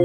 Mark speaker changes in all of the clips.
Speaker 1: My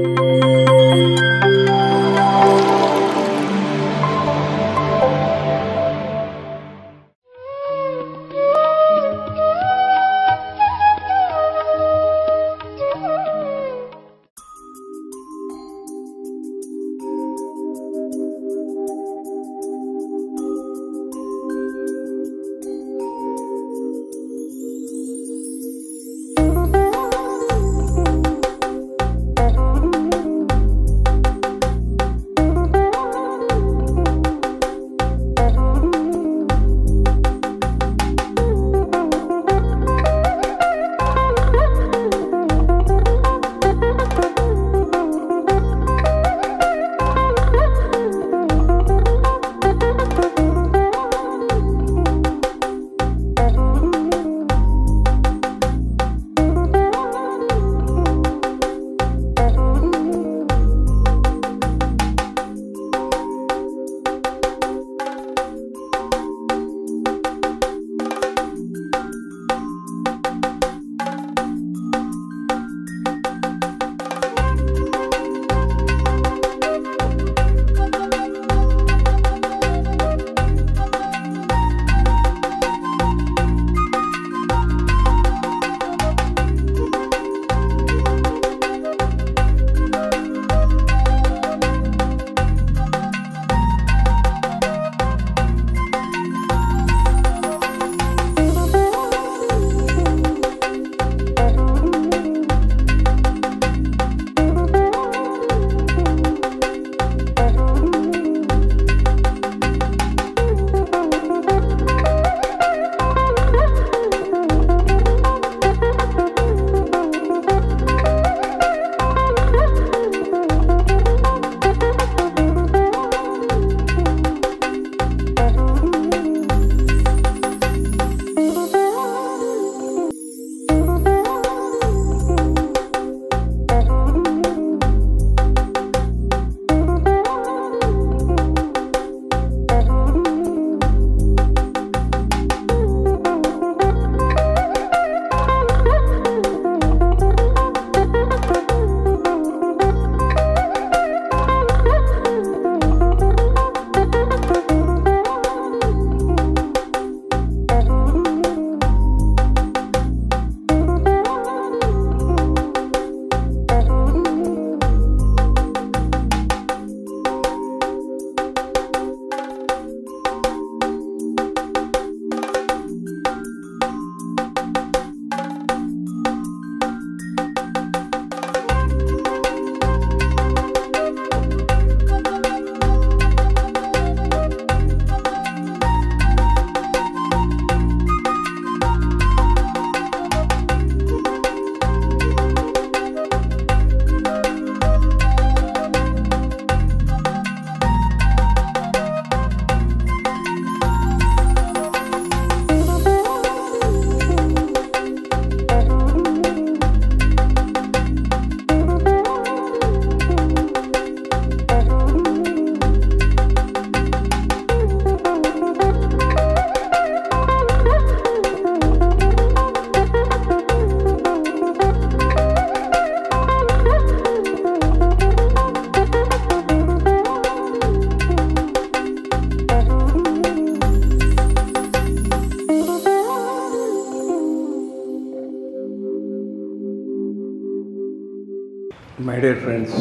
Speaker 1: dear friends,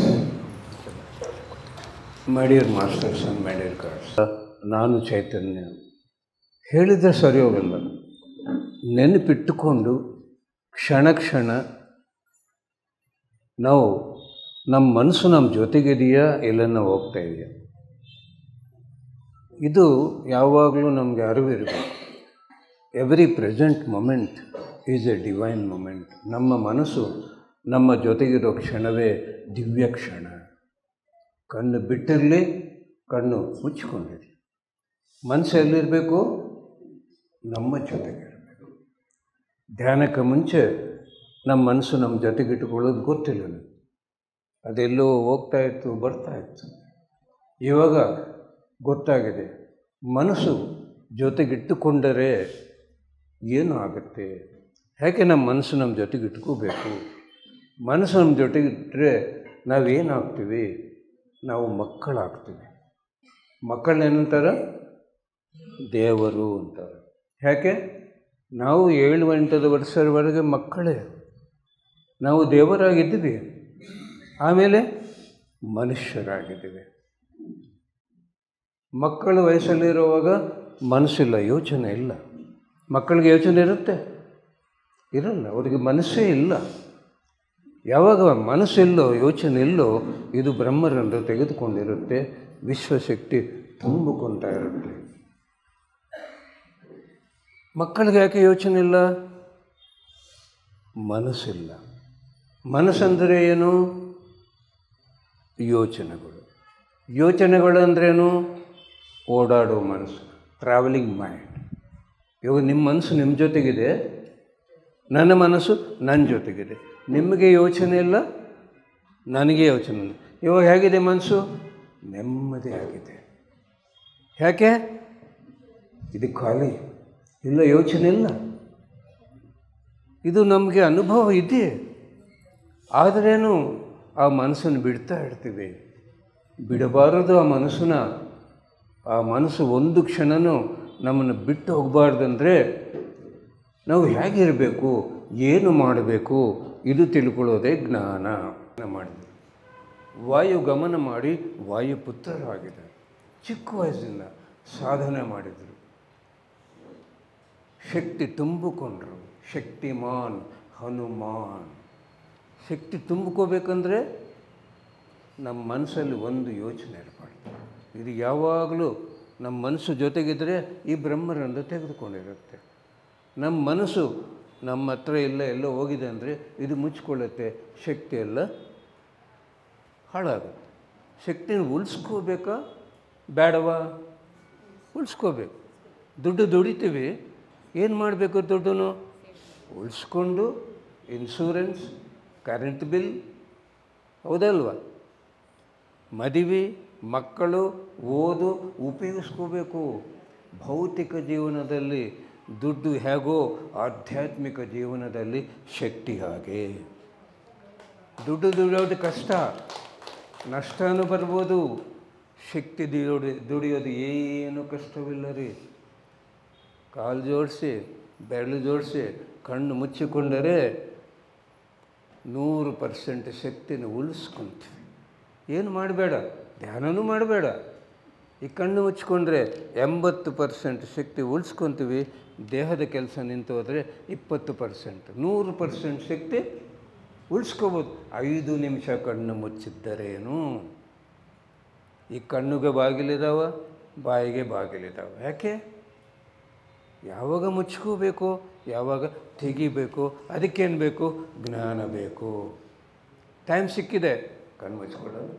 Speaker 1: my dear masters and my dear gods, ನಾನು ಚೈತನ್ಯ ಹೇಳಿದ್ರೆ ಸರಿ ಹೋಗಲ್ಲ. ನೆನಪಿಟ್ಟುಕೊಂಡು ಕ್ಷಣ ಕ್ಷಣ ನಾವು ನಮ್ಮ ಮನಸ್ಸು ನಮ್ಮ ಜೊತೆಗಿದೆಯಾ ಎಲ್ಲನ ಹೋಗ್ತಾ ಇದೆಯಾ, ಇದು ಯಾವಾಗಲೂ ನಮಗೆ ಅರಿವಿರಬೇಕು. Every present moment is a divine moment. ನಮ್ಮ ಮನಸ್ಸು ನಮ್ಮ ಜೊತೆಗಿರೋ ಕ್ಷಣವೇ ದಿವ್ಯ ಕ್ಷಣ. ಕಣ್ಣು ಬಿಟ್ಟಿರಲಿ, ಕಣ್ಣು ಮುಚ್ಚಿಕೊಂಡಿರಲಿ, ಮನಸ್ಸು ಎಲ್ಲಿರಬೇಕು? ನಮ್ಮ ಜೊತೆಗಿರಬೇಕು. ಧ್ಯಾನಕ್ಕೆ ಮುಂಚೆ ನಮ್ಮ ಮನಸ್ಸು ನಮ್ಮ ಜೊತೆಗಿಟ್ಟುಕೊಳ್ಳೋದು ಗೊತ್ತಿಲ್ಲ, ಅದೆಲ್ಲೋ ಹೋಗ್ತಾಯಿತ್ತು ಬರ್ತಾಯಿತ್ತು. ಇವಾಗ ಗೊತ್ತಾಗಿದೆ, ಮನಸ್ಸು ಜೊತೆಗಿಟ್ಟುಕೊಂಡರೆ ಏನು ಆಗುತ್ತೆ? ಯಾಕೆ ನಮ್ಮ ಮನಸ್ಸು ನಮ್ಮ ಜೊತೆಗಿಟ್ಕೋಬೇಕು? ಮನಸ್ಸು ನಮ್ಮ ಜೊತೆಗಿಟ್ಟರೆ ನಾವೇನಾಗ್ತೀವಿ, ನಾವು ಮಕ್ಕಳಾಗ್ತೀವಿ. ಮಕ್ಕಳನ್ನೇನಂತಾರೆ? ದೇವರು ಅಂತಾರೆ. ಯಾಕೆ? ನಾವು 7-8 ವರ್ಷದವರೆಗೆ ಮಕ್ಕಳೇ, ನಾವು ದೇವರಾಗಿದ್ದೀವಿ. ಆಮೇಲೆ ಮನುಷ್ಯರಾಗಿದ್ದೀವಿ. ಮಕ್ಕಳ ವಯಸ್ಸಲ್ಲಿರುವಾಗ ಮನಸ್ಸಿಲ್ಲ, ಯೋಚನೆ ಇಲ್ಲ. ಮಕ್ಕಳಿಗೆ ಯೋಚನೆ ಇರುತ್ತೆ? ಇರಲ್ಲ, ಅವರಿಗೆ ಮನಸ್ಸೇ ಇಲ್ಲ. ಯಾವಾಗ ಮನಸ್ಸಿಲ್ಲೋ, ಯೋಚನೆ ಇಲ್ಲೋ, ಇದು ಬ್ರಹ್ಮರಂದು ತೆಗೆದುಕೊಂಡಿರುತ್ತೆ, ವಿಶ್ವಶಕ್ತಿ ತುಂಬಿಕೊಳ್ತಾ ಇರುತ್ತೆ. ಮಕ್ಕಳಿಗೆ ಯಾಕೆ ಯೋಚನೆ ಇಲ್ಲ? ಮನಸ್ಸಿಲ್ಲ. ಮನಸ್ಸಂದರೆ ಏನು? ಯೋಚನೆಗಳು. ಯೋಚನೆಗಳು ಅಂದ್ರೇನು? ಓಡಾಡೋ ಮನಸ್ಸು, ಟ್ರಾವೆಲಿಂಗ್ ಮೈಂಡ್. ಇವಾಗ ನಿಮ್ಮ ಮನಸ್ಸು ನಿಮ್ಮ ಜೊತೆಗಿದೆ, ನನ್ನ ಮನಸ್ಸು ನನ್ನ ಜೊತೆಗಿದೆ. ನಿಮಗೆ ಯೋಚನೆ ಇಲ್ಲ, ನನಗೆ ಯೋಚನೆ ಇಲ್ಲ. ಇವಾಗ ಹೇಗಿದೆ ಮನಸ್ಸು? ನೆಮ್ಮದಿ ಆಗಿದೆ. ಯಾಕೆ? ಇದು ಖಾಲಿ ಇಲ್ಲ, ಯೋಚನೆ ಇಲ್ಲ. ಇದು ನಮಗೆ ಅನುಭವ ಇದೆ. ಆದ್ರೇನು ಆ ಮನಸ್ಸನ್ನು ಬಿಡ್ತಾ ಇರ್ತೀವಿ. ಬಿಡಬಾರದು ಆ ಮನಸ್ಸನ್ನ. ಆ ಮನಸ್ಸು ಒಂದು ಕ್ಷಣನೂ ನಮ್ಮನ್ನು ಬಿಟ್ಟು ಹೋಗಬಾರ್ದಂದ್ರೆ ನಾವು ಹೇಗಿರಬೇಕು, ಏನು ಮಾಡಬೇಕು, ಇದು ತಿಳ್ಕೊಳ್ಳೋದೇ ಜ್ಞಾನ. ಮಾಡಿದ್ರು ವಾಯು ಗಮನ ಮಾಡಿ ವಾಯುಪುತ್ರರಾಗಿದ್ದಾರೆ. ಚಿಕ್ಕ ವಯಸ್ಸಿಂದ ಸಾಧನೆ ಮಾಡಿದರು, ಶಕ್ತಿ ತುಂಬಿಕೊಂಡ್ರು. ಶಕ್ತಿಮಾನ್ ಹನುಮಾನ್. ಶಕ್ತಿ ತುಂಬಿಕೋಬೇಕಂದ್ರೆ ನಮ್ಮ ಮನಸ್ಸಲ್ಲಿ ಒಂದು ಯೋಚನೆ ಇರಬಾರ್ದು. ಇದು ಯಾವಾಗಲೂ ನಮ್ಮ ಮನಸ್ಸು ಜೊತೆಗಿದ್ದರೆ ಈ ಬ್ರಹ್ಮರಂದು ತೆಗೆದುಕೊಂಡಿರುತ್ತೆ. ನಮ್ಮ ಮನಸ್ಸು ನಮ್ಮ ಹತ್ರ ಎಲ್ಲೋ ಹೋಗಿದೆ ಅಂದರೆ ಇದು ಮುಚ್ಕೊಳ್ಳುತ್ತೆ, ಶಕ್ತಿ ಎಲ್ಲ ಹಾಳಾಗುತ್ತೆ. ಶಕ್ತಿನ ಉಳಿಸ್ಕೋಬೇಕಾ ಬೇಡವಾ? ಉಳಿಸ್ಕೋಬೇಕು. ದುಡ್ಡು ದುಡಿತೀವಿ, ಏನು ಮಾಡಬೇಕು? ದುಡ್ಡನ್ನು ಉಳಿಸ್ಕೊಂಡು ಇನ್ಶೂರೆನ್ಸ್, ಕರೆಂಟ್ ಬಿಲ್, ಹೌದಲ್ವ? ಮದುವೆ, ಮಕ್ಕಳು, ಓದು ಉಪಯೋಗಿಸ್ಕೋಬೇಕು. ಭೌತಿಕ ಜೀವನದಲ್ಲಿ ದುಡ್ಡು ಹೇಗೋ ಆಧ್ಯಾತ್ಮಿಕ ಜೀವನದಲ್ಲಿ ಶಕ್ತಿ ಹಾಗೆ. ದುಡ್ಡು ದುಡಿಯೋದು ಕಷ್ಟ, ನಷ್ಟನೂ ಬರ್ಬೋದು. ಶಕ್ತಿ ದುಡಿಯೋದು ಏನು ಕಷ್ಟವಿಲ್ಲ ರೀ. ಕಾಲು ಜೋಡಿಸಿ, ಬೆರಳು ಜೋಡಿಸಿ, ಕಣ್ಣು ಮುಚ್ಚಿಕೊಂಡರೆ 100% ಶಕ್ತಿನ ಉಳಿಸ್ಕೊಂತೀವಿ. ಏನು ಮಾಡಬೇಡ, ಧ್ಯಾನನೂ ಮಾಡಬೇಡ. ಈ ಕಣ್ಣು ಮುಚ್ಕೊಂಡ್ರೆ 80% ಶಕ್ತಿ ಉಳಿಸ್ಕೊತೀವಿ. ದೇಹದ ಕೆಲಸ ನಿಂತು ಹೋದರೆ 20%, 100% ಶಕ್ತಿ ಉಳಿಸ್ಕೋಬೋದು. 5 ನಿಮಿಷ ಕಣ್ಣು ಮುಚ್ಚಿದ್ದರೇನು? ಈ ಕಣ್ಣುಗೆ ಬಾಗಿಲಿದಾವ, ಬಾಯಿಗೆ ಬಾಗಿಲಿದಾವ. ಯಾಕೆ? ಯಾವಾಗ ಮುಚ್ಕೋಬೇಕು, ಯಾವಾಗ ತೆಗಿಬೇಕು, ಅದಕ್ಕೇನು ಬೇಕು? ಜ್ಞಾನ ಬೇಕು. ಟೈಮ್ ಸಿಕ್ಕಿದೆ, ಕಣ್ಣು ಮುಚ್ಕೊಳ್ಳೋದು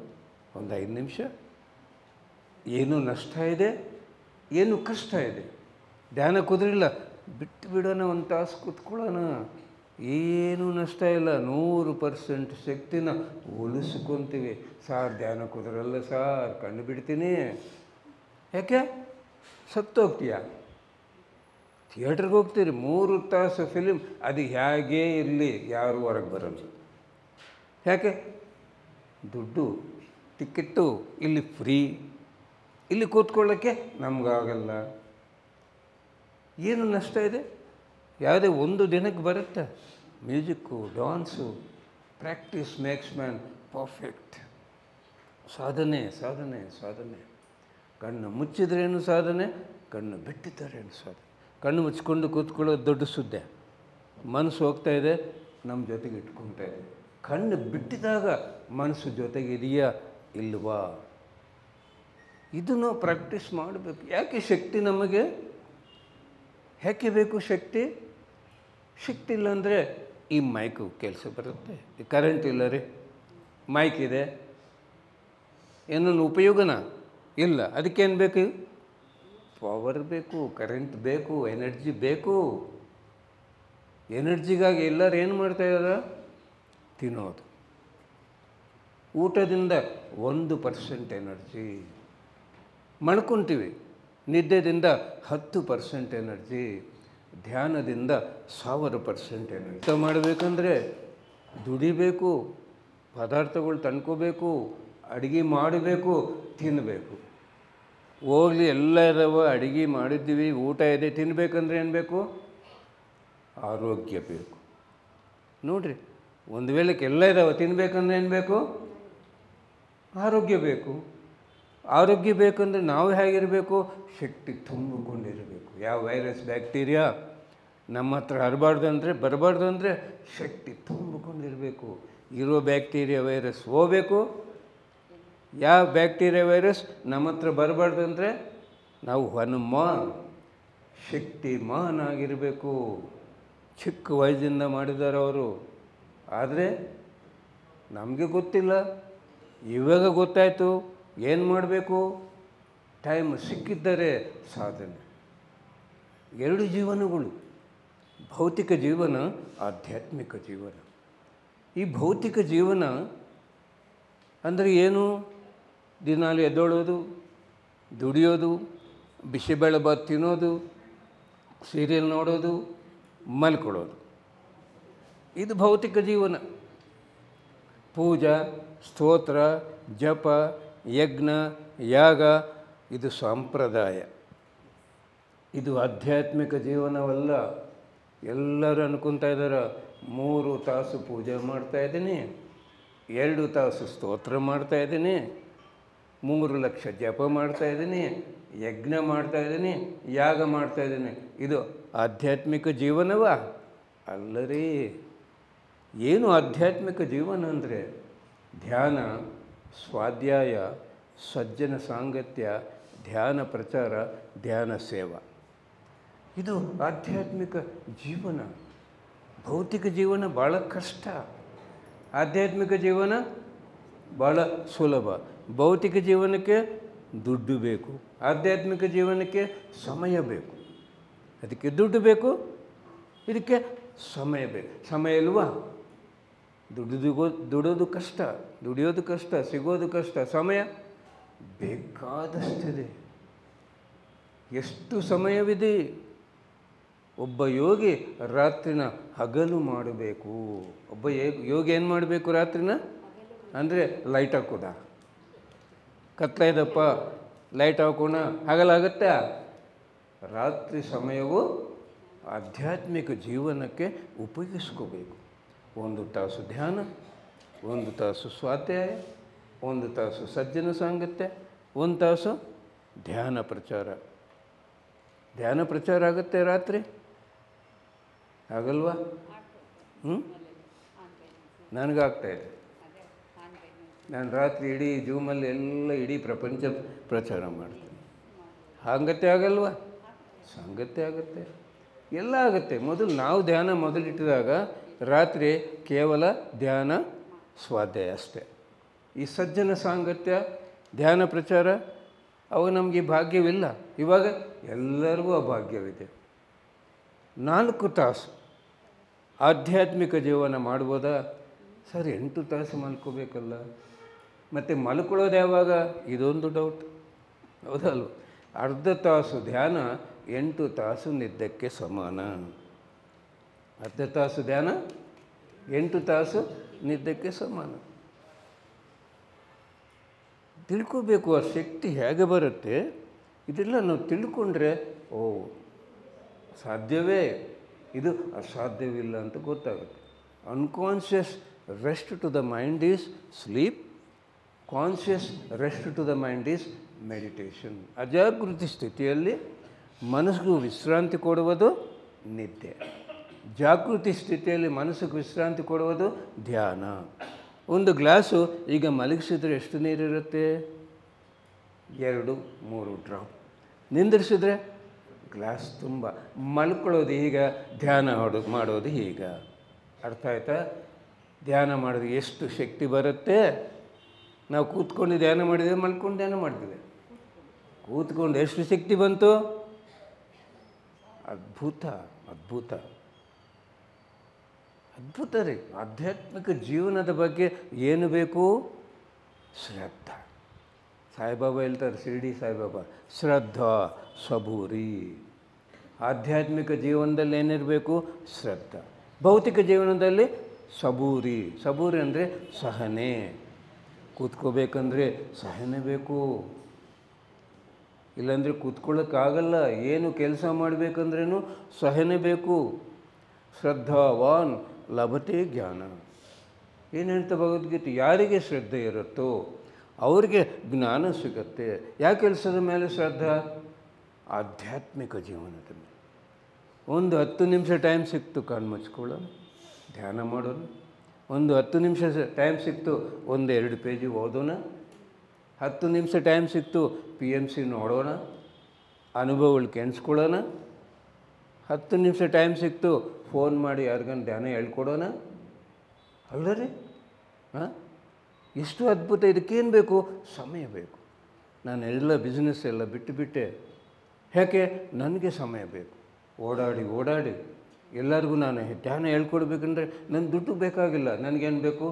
Speaker 1: ಒಂದು 5 ನಿಮಿಷ. ಏನು ನಷ್ಟ ಇದೆ, ಏನು ಕಷ್ಟ ಇದೆ, ಧ್ಯಾನ ಕುದುರಿಲ್ಲ, ಬಿಟ್ಟು ಬಿಡೋಣ, ಒಂದು ತಾಸು ಕೂತ್ಕೊಳ್ಳೋಣ, ಏನೂ ನಷ್ಟ ಇಲ್ಲ. 100% ಶಕ್ತಿನ ಉಳಿಸ್ಕೊತೀವಿ. ಸಾರ್ ಧ್ಯಾನ ಕುದುರಲ್ಲ ಸಾರ್, ಕಣ್ಣು ಬಿಡ್ತೀನಿ. ಯಾಕೆ? ಸತ್ತೋಗ್ತೀಯ. ಥಿಯೇಟ್ರಿಗೆ ಹೋಗ್ತೀರಿ, 3 ತಾಸು ಫಿಲಿಮ್, ಅದು ಹೇಗೇ ಇರಲಿ, ಯಾರೂ ಹೊರಗೆ ಬರಲ್ಲ. ಯಾಕೆ? ದುಡ್ಡು, ಟಿಕೆಟ್ಟು ಇಲ್ಲಿ ಫ್ರೀ, ಇಲ್ಲಿ ಕೂತ್ಕೊಳ್ಳೋಕ್ಕೆ ನಮಗಾಗಲ್ಲ. ಏನು ನಷ್ಟ ಇದೆ? ಯಾವುದೇ ಒಂದು ದಿನಕ್ಕೆ ಬರುತ್ತೆ. Music, dance, practice makes man perfect. ಸಾಧನೆ ಸಾಧನೆ ಸಾಧನೆ. ಕಣ್ಣು ಮುಚ್ಚಿದ್ರೇನು ಸಾಧನೆ, ಕಣ್ಣು ಬಿಟ್ಟಿದ್ದರೇನು ಸಾಧನೆ. ಕಣ್ಣು ಮುಚ್ಕೊಂಡು ಕೂತ್ಕೊಳ್ಳೋದು ದೊಡ್ಡ ಸುದ್ದಿ. ಮನಸ್ಸು ಹೋಗ್ತಾ ಇದೆ, ನಮ್ಮ ಜೊತೆಗೆ ಇಟ್ಕೊತಾ ಇದೆ. ಕಣ್ಣು ಬಿಟ್ಟಿದಾಗ ಮನಸ್ಸು ಜೊತೆಗಿದೆಯಾ ಇಲ್ವಾ? ಇದನ್ನು ಪ್ರಾಕ್ಟೀಸ್ ಮಾಡಬೇಕು. ಯಾಕೆ ಶಕ್ತಿ ನಮಗೆ ಯಾಕೆ ಬೇಕು? ಶಕ್ತಿ ಇಲ್ಲಾಂದರೆ ಈ ಮೈಕು ಕೆಲಸ ಬರುತ್ತೆ. ಈ ಕರೆಂಟ್ ಇಲ್ಲ ರೀ, ಮೈಕ್ ಇದೆ, ಏನನ್ನು ಉಪಯೋಗನ ಇಲ್ಲ. ಅದಕ್ಕೇನು ಬೇಕು? ಪವರ್ ಬೇಕು, ಕರೆಂಟ್ ಬೇಕು, ಎನರ್ಜಿ ಬೇಕು. ಎನರ್ಜಿಗಾಗಿ ಎಲ್ಲರೂ ಏನು ಮಾಡ್ತಾಯಿದ್ದಾರೆ? ತಿನ್ನೋದು. ಊಟದಿಂದ 1% ಎನರ್ಜಿ ಮಾಡ್ಕೊತೀವಿ. ನಿದ್ದೆದಿಂದ 10% ಎನರ್ಜಿ, ಧ್ಯಾನದಿಂದ 1000% ಎನರ್ಜಿ. ಊಟ ಮಾಡಬೇಕಂದ್ರೆ ದುಡಿಬೇಕು, ಪದಾರ್ಥಗಳು ತಂದ್ಕೋಬೇಕು, ಅಡುಗೆ ಮಾಡಬೇಕು, ತಿನ್ನಬೇಕು. ಹೋಗಲಿ ಎಲ್ಲ ಇದಾವೆ, ಅಡುಗೆ ಮಾಡಿದ್ದೀವಿ, ಊಟ ಇದೆ, ತಿನ್ನಬೇಕಂದ್ರೆ ಏನು ಬೇಕು? ಆರೋಗ್ಯ ಬೇಕು. ನೋಡಿರಿ, ಒಂದು ವೇಳೆಗೆ ಎಲ್ಲ ಇದ್ದಾವೆ, ತಿನ್ನಬೇಕಂದ್ರೆ ಏನು ಬೇಕು? ಆರೋಗ್ಯ ಬೇಕು. ಆರೋಗ್ಯ ಬೇಕಂದ್ರೆ ನಾವು ಹೇಗಿರಬೇಕು? ಶಕ್ತಿ ತುಂಬಿಕೊಂಡಿರಬೇಕು. ಯಾವ ವೈರಸ್ ಬ್ಯಾಕ್ಟೀರಿಯಾ ನಮ್ಮ ಹತ್ರ ಬರಬಾರ್ದು ಅಂದರೆ ಶಕ್ತಿ ತುಂಬಿಕೊಂಡಿರಬೇಕು. ಇರೋ ಬ್ಯಾಕ್ಟೀರಿಯಾ ವೈರಸ್ ಹೋಗಬೇಕು. ಯಾವ ಬ್ಯಾಕ್ಟೀರಿಯಾ ವೈರಸ್ ನಮ್ಮ ಹತ್ರ ಬರಬಾರ್ದು ಅಂದರೆ ನಾವು ಹನುಮಾನ್, ಶಕ್ತಿಮಾನ್ ಆಗಿರಬೇಕು. ಚಿಕ್ಕ ವಯಸ್ಸಿಂದ ಮಾಡಿದ್ದಾರೆ ಅವರು. ಆದರೆ ನಮಗೆ ಗೊತ್ತಿಲ್ಲ, ಇವಾಗ ಗೊತ್ತಾಯಿತು. ಏನು ಮಾಡಬೇಕು? ಟೈಮ್ ಸಿಕ್ಕಿದ್ದರೆ ಸಾಧನೆ. ಎರಡು ಜೀವನಗಳು, ಭೌತಿಕ ಜೀವನ, ಆಧ್ಯಾತ್ಮಿಕ ಜೀವನ. ಈ ಭೌತಿಕ ಜೀವನ ಅಂದರೆ ಏನು? ದಿನಾಲು ಎದ್ದೊಳೋದು, ದುಡಿಯೋದು, ಬಿಸಿಬೇಳೆಬಾತ್ ತಿನ್ನೋದು, ಸೀರಿಯಲ್ ನೋಡೋದು, ಮಲ್ಕೊಳ್ಳೋದು. ಇದು ಭೌತಿಕ ಜೀವನ. ಪೂಜಾ, ಸ್ತೋತ್ರ, ಜಪ, ಯಜ್ಞ, ಯಾಗ ಇದು ಸಂಪ್ರದಾಯ. ಇದು ಆಧ್ಯಾತ್ಮಿಕ ಜೀವನವಲ್ಲ. ಎಲ್ಲರೂ ಅನ್ಕೊತಾ ಇದ್ದಾರೆ, 3 ತಾಸು ಪೂಜೆ ಮಾಡ್ತಾಯಿದ್ದೀನಿ, 2 ತಾಸು ಸ್ತೋತ್ರ ಮಾಡ್ತಾಯಿದ್ದೀನಿ, 3 ಲಕ್ಷ ಜಪ ಮಾಡ್ತಾಯಿದ್ದೀನಿ, ಯಜ್ಞ ಮಾಡ್ತಾಯಿದ್ದೀನಿ, ಯಾಗ ಮಾಡ್ತಾಯಿದ್ದೀನಿ. ಇದು ಆಧ್ಯಾತ್ಮಿಕ ಜೀವನವ? ಅಲ್ಲರೀ. ಏನು ಆಧ್ಯಾತ್ಮಿಕ ಜೀವನ ಅಂದರೆ ಧ್ಯಾನ, ಸ್ವಾಧ್ಯಾಯ, ಸಜ್ಜನ ಸಾಂಗತ್ಯ, ಧ್ಯಾನ ಪ್ರಚಾರ, ಧ್ಯಾನ ಸೇವಾ. ಇದು ಆಧ್ಯಾತ್ಮಿಕ ಜೀವನ. ಭೌತಿಕ ಜೀವನ ಭಾಳ ಕಷ್ಟ, ಆಧ್ಯಾತ್ಮಿಕ ಜೀವನ ಭಾಳ ಸುಲಭ. ಭೌತಿಕ ಜೀವನಕ್ಕೆ ದುಡ್ಡು ಬೇಕು, ಆಧ್ಯಾತ್ಮಿಕ ಜೀವನಕ್ಕೆ ಸಮಯ ಬೇಕು. ಅದಕ್ಕೆ ದುಡ್ಡು ಬೇಕು, ಇದಕ್ಕೆ ಸಮಯ ಬೇಕು. ಸಮಯ ಇಲ್ವಾ? ದುಡಿಯೋದು ಕಷ್ಟ, ದುಡಿಯೋದು ಕಷ್ಟ, ಸಿಗೋದು ಕಷ್ಟ. ಸಮಯ ಬೇಕಾದಷ್ಟಿದೆ. ಎಷ್ಟು ಸಮಯವಿದೆ? ಒಬ್ಬ ಯೋಗಿ ರಾತ್ರಿನ ಹಗಲು ಮಾಡಬೇಕು. ಒಬ್ಬ ಯೋಗಿ ಏನು ಮಾಡಬೇಕು? ರಾತ್ರಿನ ಅಂದರೆ ಲೈಟ್ ಹಾಕೋದ. ಕತ್ಲಾಯ್ದಪ್ಪ, ಲೈಟ್ ಹಾಕೋಣ, ಹಗಲಾಗತ್ತೆ? ರಾತ್ರಿ ಸಮಯವು ಆಧ್ಯಾತ್ಮಿಕ ಜೀವನಕ್ಕೆ ಉಪಯೋಗಿಸ್ಕೋಬೇಕು. 1 ತಾಸು ಧ್ಯಾನ, 1 ತಾಸು ಸ್ವಾಧ್ಯಾಯ, 1 ತಾಸು ಸಜ್ಜನ ಸಾಂಗತ್ಯ, 1 ತಾಸು ಧ್ಯಾನ ಪ್ರಚಾರ. ಧ್ಯಾನ ಪ್ರಚಾರ ಆಗುತ್ತೆ ರಾತ್ರಿ? ಆಗಲ್ವಾ? ನನಗಾಗ್ತಾಯಿದೆ. ನಾನು ರಾತ್ರಿ ಇಡೀ ಜೂಮಲ್ಲಿ ಎಲ್ಲ ಇಡೀ ಪ್ರಪಂಚ ಪ್ರಚಾರ ಮಾಡ್ತೀನಿ. ಹಾಗತ್ತೆ ಆಗಲ್ವಾ? ಸಾಂಗತ್ಯ ಆಗುತ್ತೆ, ಎಲ್ಲ ಆಗುತ್ತೆ. ನಾವು ಧ್ಯಾನ ಮೊದಲಿಟ್ಟಿದಾಗ ರಾತ್ರಿ ಕೇವಲ ಧ್ಯಾನ ಸ್ವಾಧ್ಯಾಯ ಅಷ್ಟೇ. ಈ ಸಜ್ಜನ ಸಾಂಗತ್ಯ, ಧ್ಯಾನ ಪ್ರಚಾರ ಅವು ನಮಗೆ ಭಾಗ್ಯವಿಲ್ಲ. ಇವಾಗ ಎಲ್ಲರಿಗೂ ಆ ಭಾಗ್ಯವಿದೆ. 4 ತಾಸು ಆಧ್ಯಾತ್ಮಿಕ ಜೀವನ ಮಾಡ್ಬೋದಾ? ಸರ್ 8 ತಾಸು ಮಲ್ಕೋಬೇಕಲ್ಲ. ಮತ್ತು ಮಲ್ಕೊಳ್ಳೋದು ಯಾವಾಗ? ಇದೊಂದು ಡೌಟ್, ಹೌದಲ್ವ? ಅರ್ಧ ತಾಸು ಧ್ಯಾನ 8 ತಾಸು ನಿದ್ದಕ್ಕೆ ಸಮಾನ. ಅರ್ಧ ತಾಸು ಧ್ಯಾನ 8 ತಾಸು ನಿದ್ದಕ್ಕೆ ಸಮಾನ. ತಿಳ್ಕೋಬೇಕು ಆ ಶಕ್ತಿ ಹೇಗೆ ಬರುತ್ತೆ. ಇದೆಲ್ಲ ನಾವು ತಿಳ್ಕೊಂಡ್ರೆ ಸಾಧ್ಯವೇ, ಇದು ಅಸಾಧ್ಯವಿಲ್ಲ ಅಂತ ಗೊತ್ತಾಗುತ್ತೆ. Unconscious rest to the mind is sleep, conscious rest to the mind is meditation. ಅಜಾಗೃತಿ ಸ್ಥಿತಿಯಲ್ಲಿ ಮನಸ್ಸಿಗೂ ವಿಶ್ರಾಂತಿ ಕೊಡುವುದು ನಿದ್ದೆ. ಜಾಗೃತಿ ಸ್ಥಿತಿಯಲ್ಲಿ ಮನಸ್ಸಿಗೆ ವಿಶ್ರಾಂತಿ ಕೊಡುವುದು ಧ್ಯಾನ. 1 ಗ್ಲಾಸು ಈಗ ಮಲಗಿಸಿದ್ರೆ ಎಷ್ಟು ನೀರಿರುತ್ತೆ? 2-3 ಡ್ರಾಪ್. ನಿಂದಿರಿಸಿದ್ರೆ ಗ್ಲಾಸ್ ತುಂಬ. ಮಲ್ಕೊಳ್ಳೋದು ಈಗ, ಧ್ಯಾನ ಮಾಡೋದು ಈಗ. ಅರ್ಥ ಆಯ್ತಾ? ಧ್ಯಾನ ಮಾಡೋದು ಎಷ್ಟು ಶಕ್ತಿ ಬರುತ್ತೆ. ನಾವು ಕೂತ್ಕೊಂಡು ಧ್ಯಾನ ಮಾಡಿದ್ದೇವೆ, ಮಲ್ಕೊಂಡು ಧ್ಯಾನ ಮಾಡ್ತೀವಿ. ಕೂತ್ಕೊಂಡು ಎಷ್ಟು ಶಕ್ತಿ ಬಂತು? ಅದ್ಭುತ, ಅದ್ಭುತ, ಅದ್ಭುತ ರೀ. ಆಧ್ಯಾತ್ಮಿಕ ಜೀವನದ ಬಗ್ಗೆ ಏನು ಬೇಕು? ಶ್ರದ್ಧಾ. ಸಾಯಿಬಾಬಾ ಹೇಳ್ತಾರೆ, ಶಿರ್ಡಿ ಸಾಯಿಬಾಬಾ, ಶ್ರದ್ಧಾ ಸಬೂರಿ. ಆಧ್ಯಾತ್ಮಿಕ ಜೀವನದಲ್ಲಿ ಏನಿರಬೇಕು? ಶ್ರದ್ಧಾ. ಭೌತಿಕ ಜೀವನದಲ್ಲಿ ಸಬೂರಿ. ಸಬೂರಿ ಅಂದರೆ ಸಹನೆ. ಕೂತ್ಕೋಬೇಕಂದ್ರೆ ಸಹನೆ ಬೇಕು, ಇಲ್ಲಾಂದರೆ ಕೂತ್ಕೊಳ್ಳೋಕ್ಕಾಗಲ್ಲ. ಏನು ಕೆಲಸ ಮಾಡಬೇಕಂದ್ರೂ ಸಹನೆ ಬೇಕು. ಶ್ರದ್ಧಾವಾನ್ ಲಭತೆ ಜ್ಞಾನ. ಏನು ಹೇಳ್ತಾ ಭಗವದ್ಗೀತೆ? ಯಾರಿಗೆ ಶ್ರದ್ಧೆ ಇರುತ್ತೋ ಅವ್ರಿಗೆ ಜ್ಞಾನ ಸಿಗತ್ತೆ. ಯಾವ ಕೆಲಸದ ಮೇಲೆ ಶ್ರದ್ಧಾ? ಆಧ್ಯಾತ್ಮಿಕ ಜೀವನದ ಮೇಲೆ. ಒಂದು 10 ನಿಮಿಷ ಟೈಮ್ ಸಿಕ್ತು ಕಣ್ಮುಚ್ಕೊಳ್ಳೋಣ, ಧ್ಯಾನ ಮಾಡೋಣ. ಒಂದು 10 ನಿಮಿಷ ಟೈಮ್ ಸಿಕ್ತು, 1-2 ಪೇಜಿ ಓದೋಣ. 10 ನಿಮಿಷ ಟೈಮ್ ಸಿಕ್ತು, PMC ನೋಡೋಣ, ಅನುಭವಗಳು ಕೆಣಿಸ್ಕೊಳ್ಳೋಣ. 10 ನಿಮಿಷ ಟೈಮ್ ಸಿಕ್ತು, ಫೋನ್ ಮಾಡಿ ಯಾರಿಗಾನ ಧ್ಯಾನ ಹೇಳ್ಕೊಡೋಣ. ಅಲ್ಲ ರೀ? ಹಾಂ, ಎಷ್ಟು ಅದ್ಭುತ! ಇದಕ್ಕೇನು ಬೇಕು? ಸಮಯ ಬೇಕು. ನಾನು ಎಲ್ಲ ಬಿಸ್ನೆಸ್ ಎಲ್ಲ ಬಿಟ್ಟುಬಿಟ್ಟೆ. ಯಾಕೆ? ನನಗೆ ಸಮಯ ಬೇಕು. ಓಡಾಡಿ ಎಲ್ಲರಿಗೂ ನಾನು ಧ್ಯಾನ ಹೇಳ್ಕೊಡ್ಬೇಕಂದ್ರೆ ನನ್ನ ದುಡ್ಡು ಬೇಕಾಗಿಲ್ಲ, ನನಗೇನು ಬೇಕು?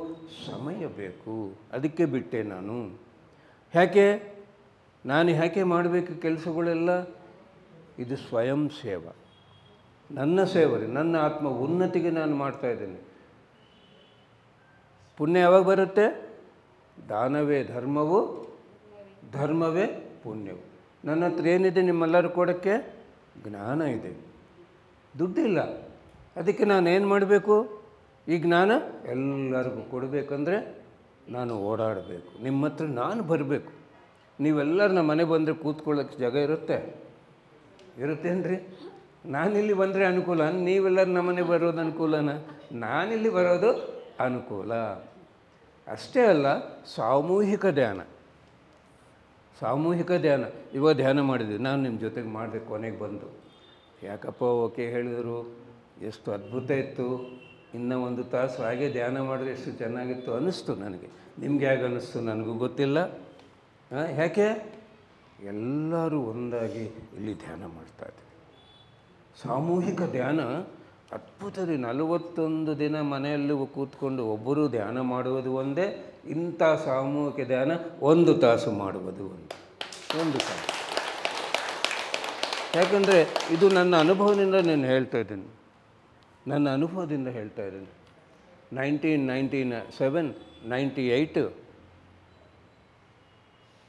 Speaker 1: ಸಮಯ ಬೇಕು. ಅದಕ್ಕೆ ಬಿಟ್ಟೆ ನಾನು. ಯಾಕೆ ಮಾಡಬೇಕು ಕೆಲಸಗಳೆಲ್ಲ? ಇದು ಸ್ವಯಂ ಸೇವಾ, ನನ್ನ ಸೇವೆ, ನನ್ನ ಆತ್ಮ ಉನ್ನತಿಗೆ ನಾನು ಮಾಡ್ತಾಯಿದ್ದೇನೆ. ಪುಣ್ಯ ಯಾವಾಗ ಬರುತ್ತೆ? ದಾನವೇ ಧರ್ಮವು, ಧರ್ಮವೇ ಪುಣ್ಯವು. ನನ್ನ ಹತ್ರ ಏನಿದೆ ನಿಮ್ಮೆಲ್ಲರೂ ಕೊಡೋಕ್ಕೆ? ಜ್ಞಾನ ಇದೆ, ದುಡ್ಡಿಲ್ಲ. ಅದಕ್ಕೆ ನಾನು ಏನು ಮಾಡಬೇಕು? ಈ ಜ್ಞಾನ ಎಲ್ಲರಿಗೂ ಕೊಡಬೇಕಂದ್ರೆ ನಾನು ಓಡಾಡಬೇಕು. ನಿಮ್ಮ ಹತ್ರ ನಾನು ಬರಬೇಕು. ನೀವೆಲ್ಲರೂ ನಮ್ಮ ಮನೆ ಬಂದರೆ ಕೂತ್ಕೊಳ್ಳೋಕ್ಕೆ ಜಾಗ ಇರುತ್ತೇನ್ರಿ? ನಾನಿಲ್ಲಿ ಬಂದರೆ ಅನುಕೂಲ, ನೀವೆಲ್ಲರೂ ನಮ್ಮನೆ ಬರೋದು ಅನುಕೂಲನ? ನಾನಿಲ್ಲಿ ಬರೋದು ಅನುಕೂಲ. ಅಷ್ಟೇ ಅಲ್ಲ, ಸಾಮೂಹಿಕ ಧ್ಯಾನ. ಇವಾಗ ಧ್ಯಾನ ಮಾಡಿದ್ವಿ, ನಾನು ನಿಮ್ಮ ಜೊತೆಗೆ ಮಾಡಿದೆ. ಕೊನೆಗೆ ಬಂದು ಯಾಕಪ್ಪ ಓಕೆ ಹೇಳಿದರು, ಎಷ್ಟು ಅದ್ಭುತ ಇತ್ತು. ಇನ್ನೂ 1 ತಾಸು ಹಾಗೆ ಧ್ಯಾನ ಮಾಡಿದ್ರೆ ಎಷ್ಟು ಚೆನ್ನಾಗಿತ್ತು ಅನ್ನಿಸ್ತು ನನಗೆ. ನಿಮ್ಗೆ ಹೇಗೆ ಅನ್ನಿಸ್ತು ನನಗೂ ಗೊತ್ತಿಲ್ಲ. ಯಾಕೆ? ಎಲ್ಲರೂ ಒಂದಾಗಿ ಇಲ್ಲಿ ಧ್ಯಾನ ಮಾಡ್ತಾಯಿದ್ದೀವಿ. ಸಾಮೂಹಿಕ ಧ್ಯಾನ ಅದ್ಭುತರಿ. 41 ದಿನ ಮನೆಯಲ್ಲಿ ಕೂತ್ಕೊಂಡು ಒಬ್ಬರು ಧ್ಯಾನ ಮಾಡುವುದು ಒಂದೇ. ಇಂಥ ಸಾಮೂಹಿಕ ಧ್ಯಾನ 1 ತಾಸು ಮಾಡುವುದು ಒಂದು ತಾಸು. ಯಾಕಂದರೆ ಇದು ನನ್ನ ಅನುಭವದಿಂದ ನಾನು ಹೇಳ್ತಾ ಇದ್ದೀನಿ. 1997-98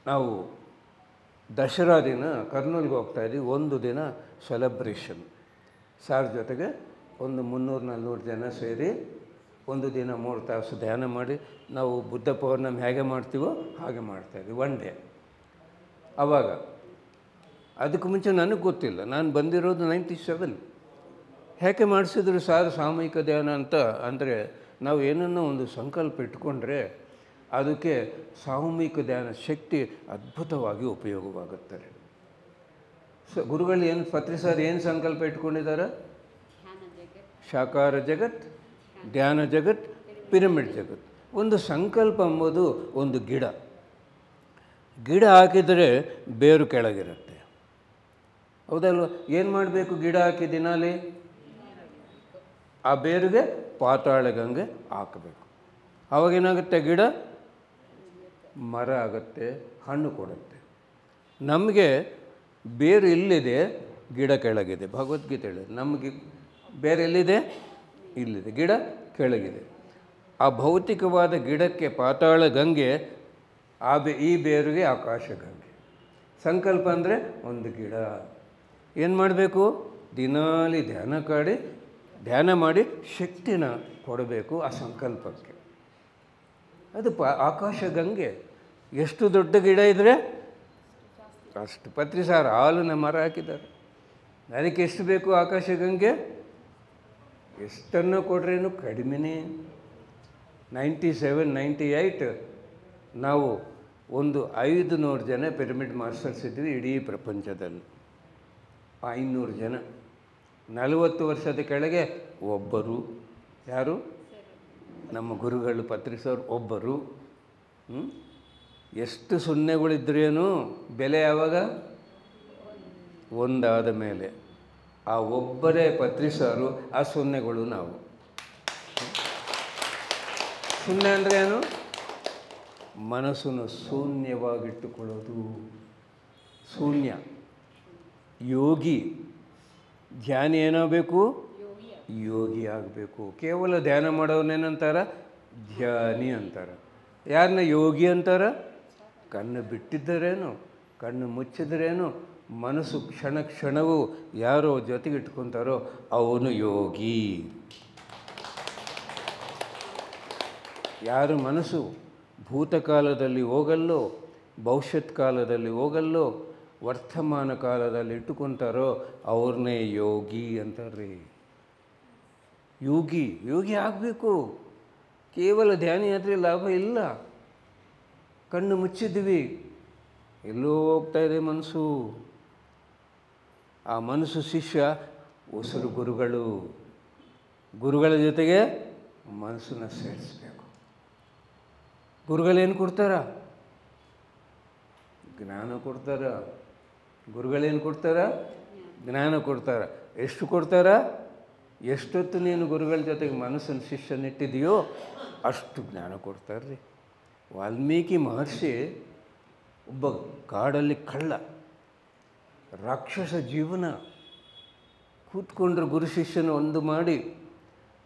Speaker 1: ನಾವು ದಸರಾ ದಿನ ಕರ್ನೂಲ್ಗೆ ಹೋಗ್ತಾಯಿದ್ವಿ. 1 ದಿನ ಸೆಲೆಬ್ರೇಷನ್. ಸಾರ್ ಜೊತೆಗೆ ಒಂದು 300-400 ಜನ ಸೇರಿ 1 ದಿನ 3 ತಾಸು ಧ್ಯಾನ ಮಾಡಿ, ನಾವು ಬುದ್ಧ ಪೌರ್ಣಮಿ ಹೇಗೆ ಮಾಡ್ತೀವೋ ಹಾಗೆ ಮಾಡ್ತಾಯಿದ್ವಿ 1 ಡೇ. ಆವಾಗ ಅದಕ್ಕೆ ಮುಂಚೆ ನನಗೆ ಗೊತ್ತಿಲ್ಲ, ನಾನು ಬಂದಿರೋದು 97. ಯಾಕೆ ಮಾಡಿಸಿದ್ರು ಸಾರ್ ಸಾಮೂಹಿಕ ಧ್ಯಾನ ಅಂತ? ಅಂದರೆ ನಾವು ಏನನ್ನೋ ಒಂದು ಸಂಕಲ್ಪ ಇಟ್ಕೊಂಡ್ರೆ ಅದಕ್ಕೆ ಸಾಮೂಹಿಕ ಧ್ಯಾನ ಶಕ್ತಿ ಅದ್ಭುತವಾಗಿ ಉಪಯೋಗವಾಗುತ್ತದೆ. ಗುರುಗಳು ಏನು ಪತ್ರಿ ಸರ್ ಏನು ಸಂಕಲ್ಪ ಇಟ್ಕೊಂಡಿದ್ದಾರೆ? ಸಾಕಾರ ಜಗತ್, ಧ್ಯಾನ ಜಗತ್, ಪಿರಮಿಡ್ ಜಗತ್. ಒಂದು ಸಂಕಲ್ಪ ಎಂಬುದು ಒಂದು ಗಿಡ ಹಾಕಿದರೆ ಬೇರು ಕೆಳಗಿರುತ್ತೆ, ಹೌದಲ್ವ? ಏನು ಮಾಡಬೇಕು? ಗಿಡ ಹಾಕಿ ದಿನಾಲಿ ಆ ಬೇರಿಗೆ ಪಾತಾಳ ಗಂಗೆ ಹಾಕಬೇಕು. ಆವಾಗೇನಾಗುತ್ತೆ? ಗಿಡ ಮರ ಆಗುತ್ತೆ, ಹಣ್ಣು ಕೊಡುತ್ತೆ. ನಮಗೆ ಬೇರು ಇಲ್ಲಿದೆ, ಗಿಡ ಕೆಳಗಿದೆ. ಭಗವದ್ಗೀತೆ ಹೇಳಿದೆ ನಮಗೆ ಬೇರೆ ಎಲ್ಲಿದೆ? ಇಲ್ಲಿದೆ, ಗಿಡ ಕೆಳಗಿದೆ. ಆ ಭೌತಿಕವಾದ ಗಿಡಕ್ಕೆ ಪಾತಾಳ ಗಂಗೆ, ಈ ಬೇರಿಗೆ ಆಕಾಶ ಗಂಗೆ. ಸಂಕಲ್ಪ ಅಂದರೆ ಒಂದು ಗಿಡ. ಏನು ಮಾಡಬೇಕು? ದಿನಾಲಿ ಧ್ಯಾನ ಮಾಡಿ ಶಕ್ತಿನ ಕೊಡಬೇಕು ಆ ಸಂಕಲ್ಪಕ್ಕೆ. ಅದು ಆಕಾಶ ಗಂಗೆ. ಎಷ್ಟು ದೊಡ್ಡ ಗಿಡ ಇದ್ದರೆ ಅಷ್ಟು. ಪತ್ರಿ ಸಾರ್ ಹಾಲನ್ನ ಮರ ಹಾಕಿದ್ದಾರೆ. ಅದಕ್ಕೆ ಎಷ್ಟು ಬೇಕು ಆಕಾಶ ಗಂಗೆ? ಎಷ್ಟನ್ನು ಕೊಡ್ರೇನು ಕಡಿಮೆನೇ. 97-98 ನಾವು ಒಂದು 500 ಜನ ಪಿರಮಿಡ್ ಮಾಸ್ಟರ್ಸ್ ಇದ್ವಿ ಇಡೀ ಪ್ರಪಂಚದಲ್ಲಿ. 500 ಜನ. 40 ವರ್ಷದ ಕೆಳಗೆ ಒಬ್ಬರು. ಯಾರು? ನಮ್ಮ ಗುರುಗಳು ಪತ್ರಿ ಸರ್ ಒಬ್ಬರು. ಎಷ್ಟು ಸೊನ್ನೆಗಳಿದ್ರೇನು ಬೆಲೆ ಯಾವಾಗ? ಒಂದಾದ ಮೇಲೆ ಆ ಒಬ್ಬರೇ ಪತ್ರಿ ಸಾರು, ಆ ಸೊನ್ನೆಗಳು ನಾವು. ಶೂನ್ಯ ಅಂದರೆ ಏನು? ಮನಸ್ಸನ್ನು ಶೂನ್ಯವಾಗಿಟ್ಟುಕೊಳ್ಳೋದು. ಶೂನ್ಯ. ಯೋಗಿ ಧ್ಯಾನಿ ಏನಾಗಬೇಕು? ಯೋಗಿ ಆಗಬೇಕು. ಕೇವಲ ಧ್ಯಾನ ಮಾಡೋನೇನಂತಾರೆ? ಧ್ಯಾನಿ ಅಂತಾರೆ. ಯಾರನ್ನ ಯೋಗಿ ಅಂತಾರೆ? ಕಣ್ಣು ಬಿಟ್ಟಿದ್ದರೇನು, ಕಣ್ಣು ಮುಚ್ಚಿದ್ರೇನು, ಮನಸ್ಸು ಕ್ಷಣ ಕ್ಷಣವೂ ಯಾರೋ ಜೊತೆಗೆ ಇಟ್ಕೊತಾರೋ ಅವನು ಯೋಗಿ. ಯಾರ ಮನಸ್ಸು ಭೂತಕಾಲದಲ್ಲಿ ಹೋಗಲ್ಲೋ, ಭವಿಷ್ಯತ್ ಕಾಲದಲ್ಲಿ ಹೋಗಲ್ಲೋ, ವರ್ತಮಾನ ಕಾಲದಲ್ಲಿ ಇಟ್ಟುಕೊತಾರೋ ಅವ್ರನ್ನೇ ಯೋಗಿ ಅಂತಾರೆ. ಯೋಗಿ ಆಗಬೇಕು. ಕೇವಲ ಧ್ಯಾನಿ ಆದರೆ ಲಾಭ ಇಲ್ಲ. ಕಣ್ಣು ಮುಚ್ಚಿದ್ವಿ, ಎಲ್ಲೋ ಹೋಗ್ತಾ ಇದೆ ಮನಸ್ಸು. ಆ ಮನಸ್ಸು ಶಿಷ್ಯ, ಉಸಿರು ಗುರುಗಳು. ಗುರುಗಳ ಜೊತೆಗೆ ಮನಸ್ಸನ್ನು ಸೇರಿಸ್ಬೇಕು. ಗುರುಗಳೇನು ಕೊಡ್ತಾರ? ಜ್ಞಾನ ಕೊಡ್ತಾರ. ಗುರುಗಳೇನು ಕೊಡ್ತಾರ? ಜ್ಞಾನ ಕೊಡ್ತಾರ. ಎಷ್ಟು ಕೊಡ್ತಾರ? ಎಷ್ಟೊತ್ತು ನೀನು ಗುರುಗಳ ಜೊತೆಗೆ ಮನಸ್ಸನ್ನು ಶಿಷ್ಯನಿಟ್ಟಿದೆಯೋ ಅಷ್ಟು ಜ್ಞಾನ ಕೊಡ್ತಾರ್ರಿ. ವಾಲ್ಮೀಕಿ ಮಹರ್ಷಿ ಒಬ್ಬ ಕಾಡಲ್ಲಿ ಕಳ್ಳ, ರಾಕ್ಷಸ ಜೀವನ. ಕೂತ್ಕೊಂಡ್ರು ಗುರು ಶಿಷ್ಯನ ಒಂದು ಮಾಡಿ